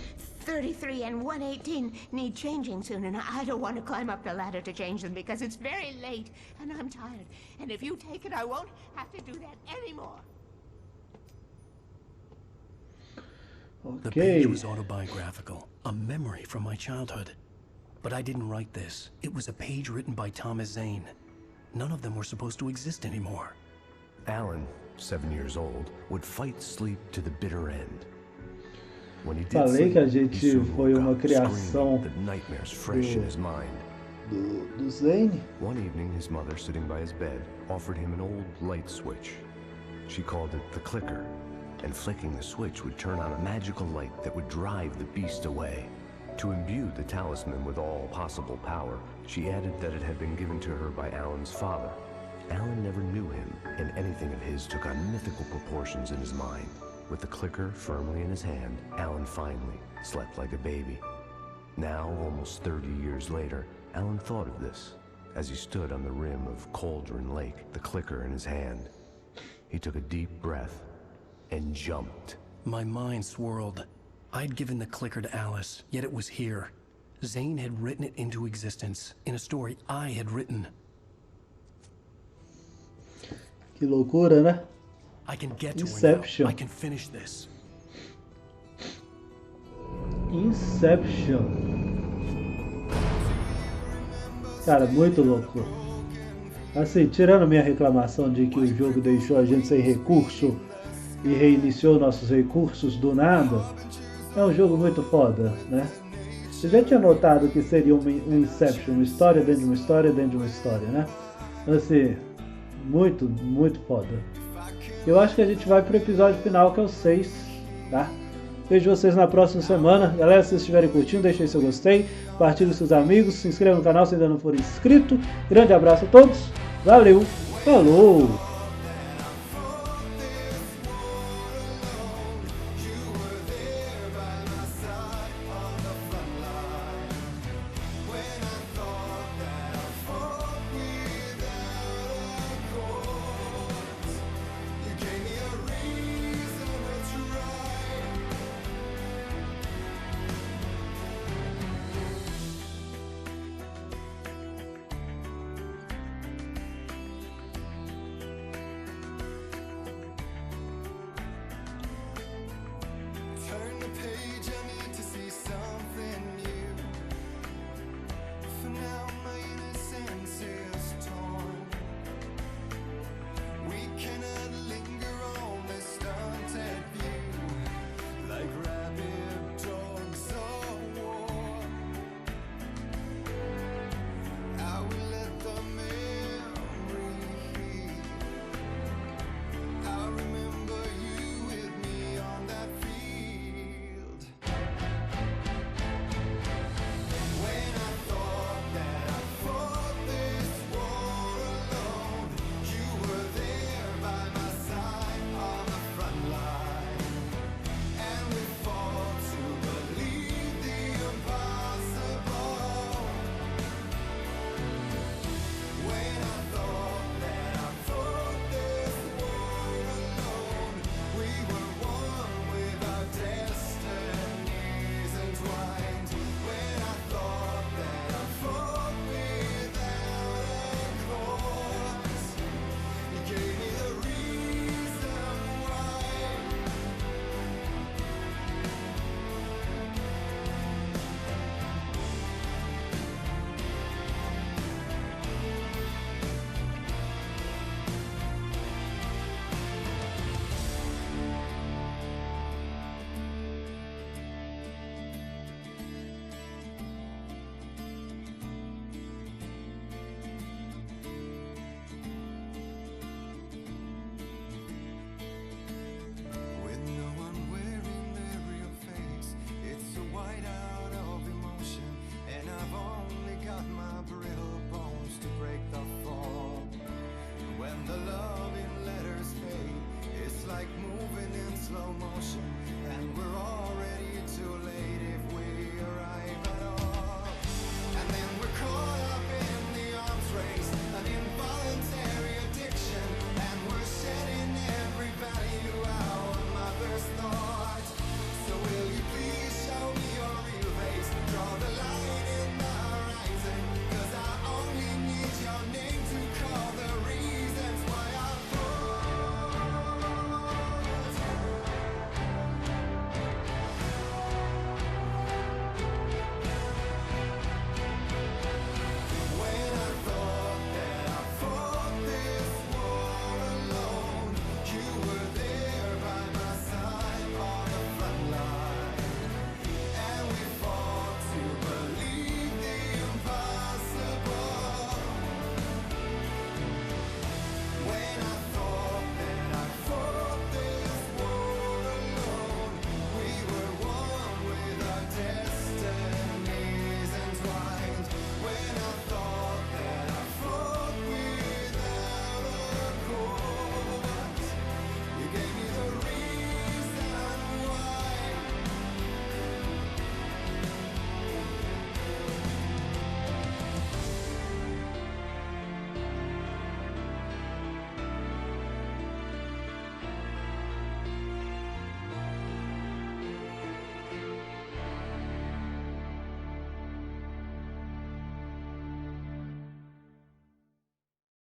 33 and 118 need changing soon, and I don't want to climb up the ladder to change them because it's very late, and I'm tired. And if you take it, I won't have to do that anymore.
The page was autobiographical, a memory from my childhood. But I didn't write this. It was a page written by Thomas Zane. None of them were supposed to exist anymore.
Alan, 7 years old, would fight sleep to the bitter end. When he did
Falei que a
sleep, he
gente
soon
foi
woke
uma
up,
criação
screaming, the nightmares fresh in his mind.
do Zane.
One evening, his mother, sitting by his bed, offered him an old light switch. She called it the clicker, and flicking the switch would turn on a magical light that would drive the beast away. To imbue the talisman with all possible power, she added that it had been given to her by Alan's father. Alan never knew him, and anything of his took on mythical proportions in his mind. With the clicker firmly in his hand, Alan finally slept like a baby. Now, almost 30 years later, Alan thought of this as he stood on the rim of Cauldron Lake, the clicker in his hand. He took a deep breath and jumped.
My mind swirled. I'd given the clicker to Alice, yet it was here. Zane had written it into existence in a story I had written.
Que loucura, né?
I can get to
Inception.
her now. I can finish this.
Inception. Cara, muito louco. Assim, tirando minha reclamação de que o jogo deixou a gente sem recurso e reiniciou nossos recursos do nada, é um jogo muito foda, né? Você já tinha notado que seria um Inception, uma história dentro de uma história dentro de uma história, né? Assim, muito, muito foda. Eu acho que a gente vai pro episódio final, que é o 6, tá? Vejo vocês na próxima semana. Galera, se vocês estiverem curtindo, deixem seu gostei, compartilhe com seus amigos, se inscreva no canal se ainda não for inscrito. Grande abraço a todos, valeu, falou!
the love in letters fade. It's like moving in slow motion, and we're already too late if we arrive at all. And then we're caught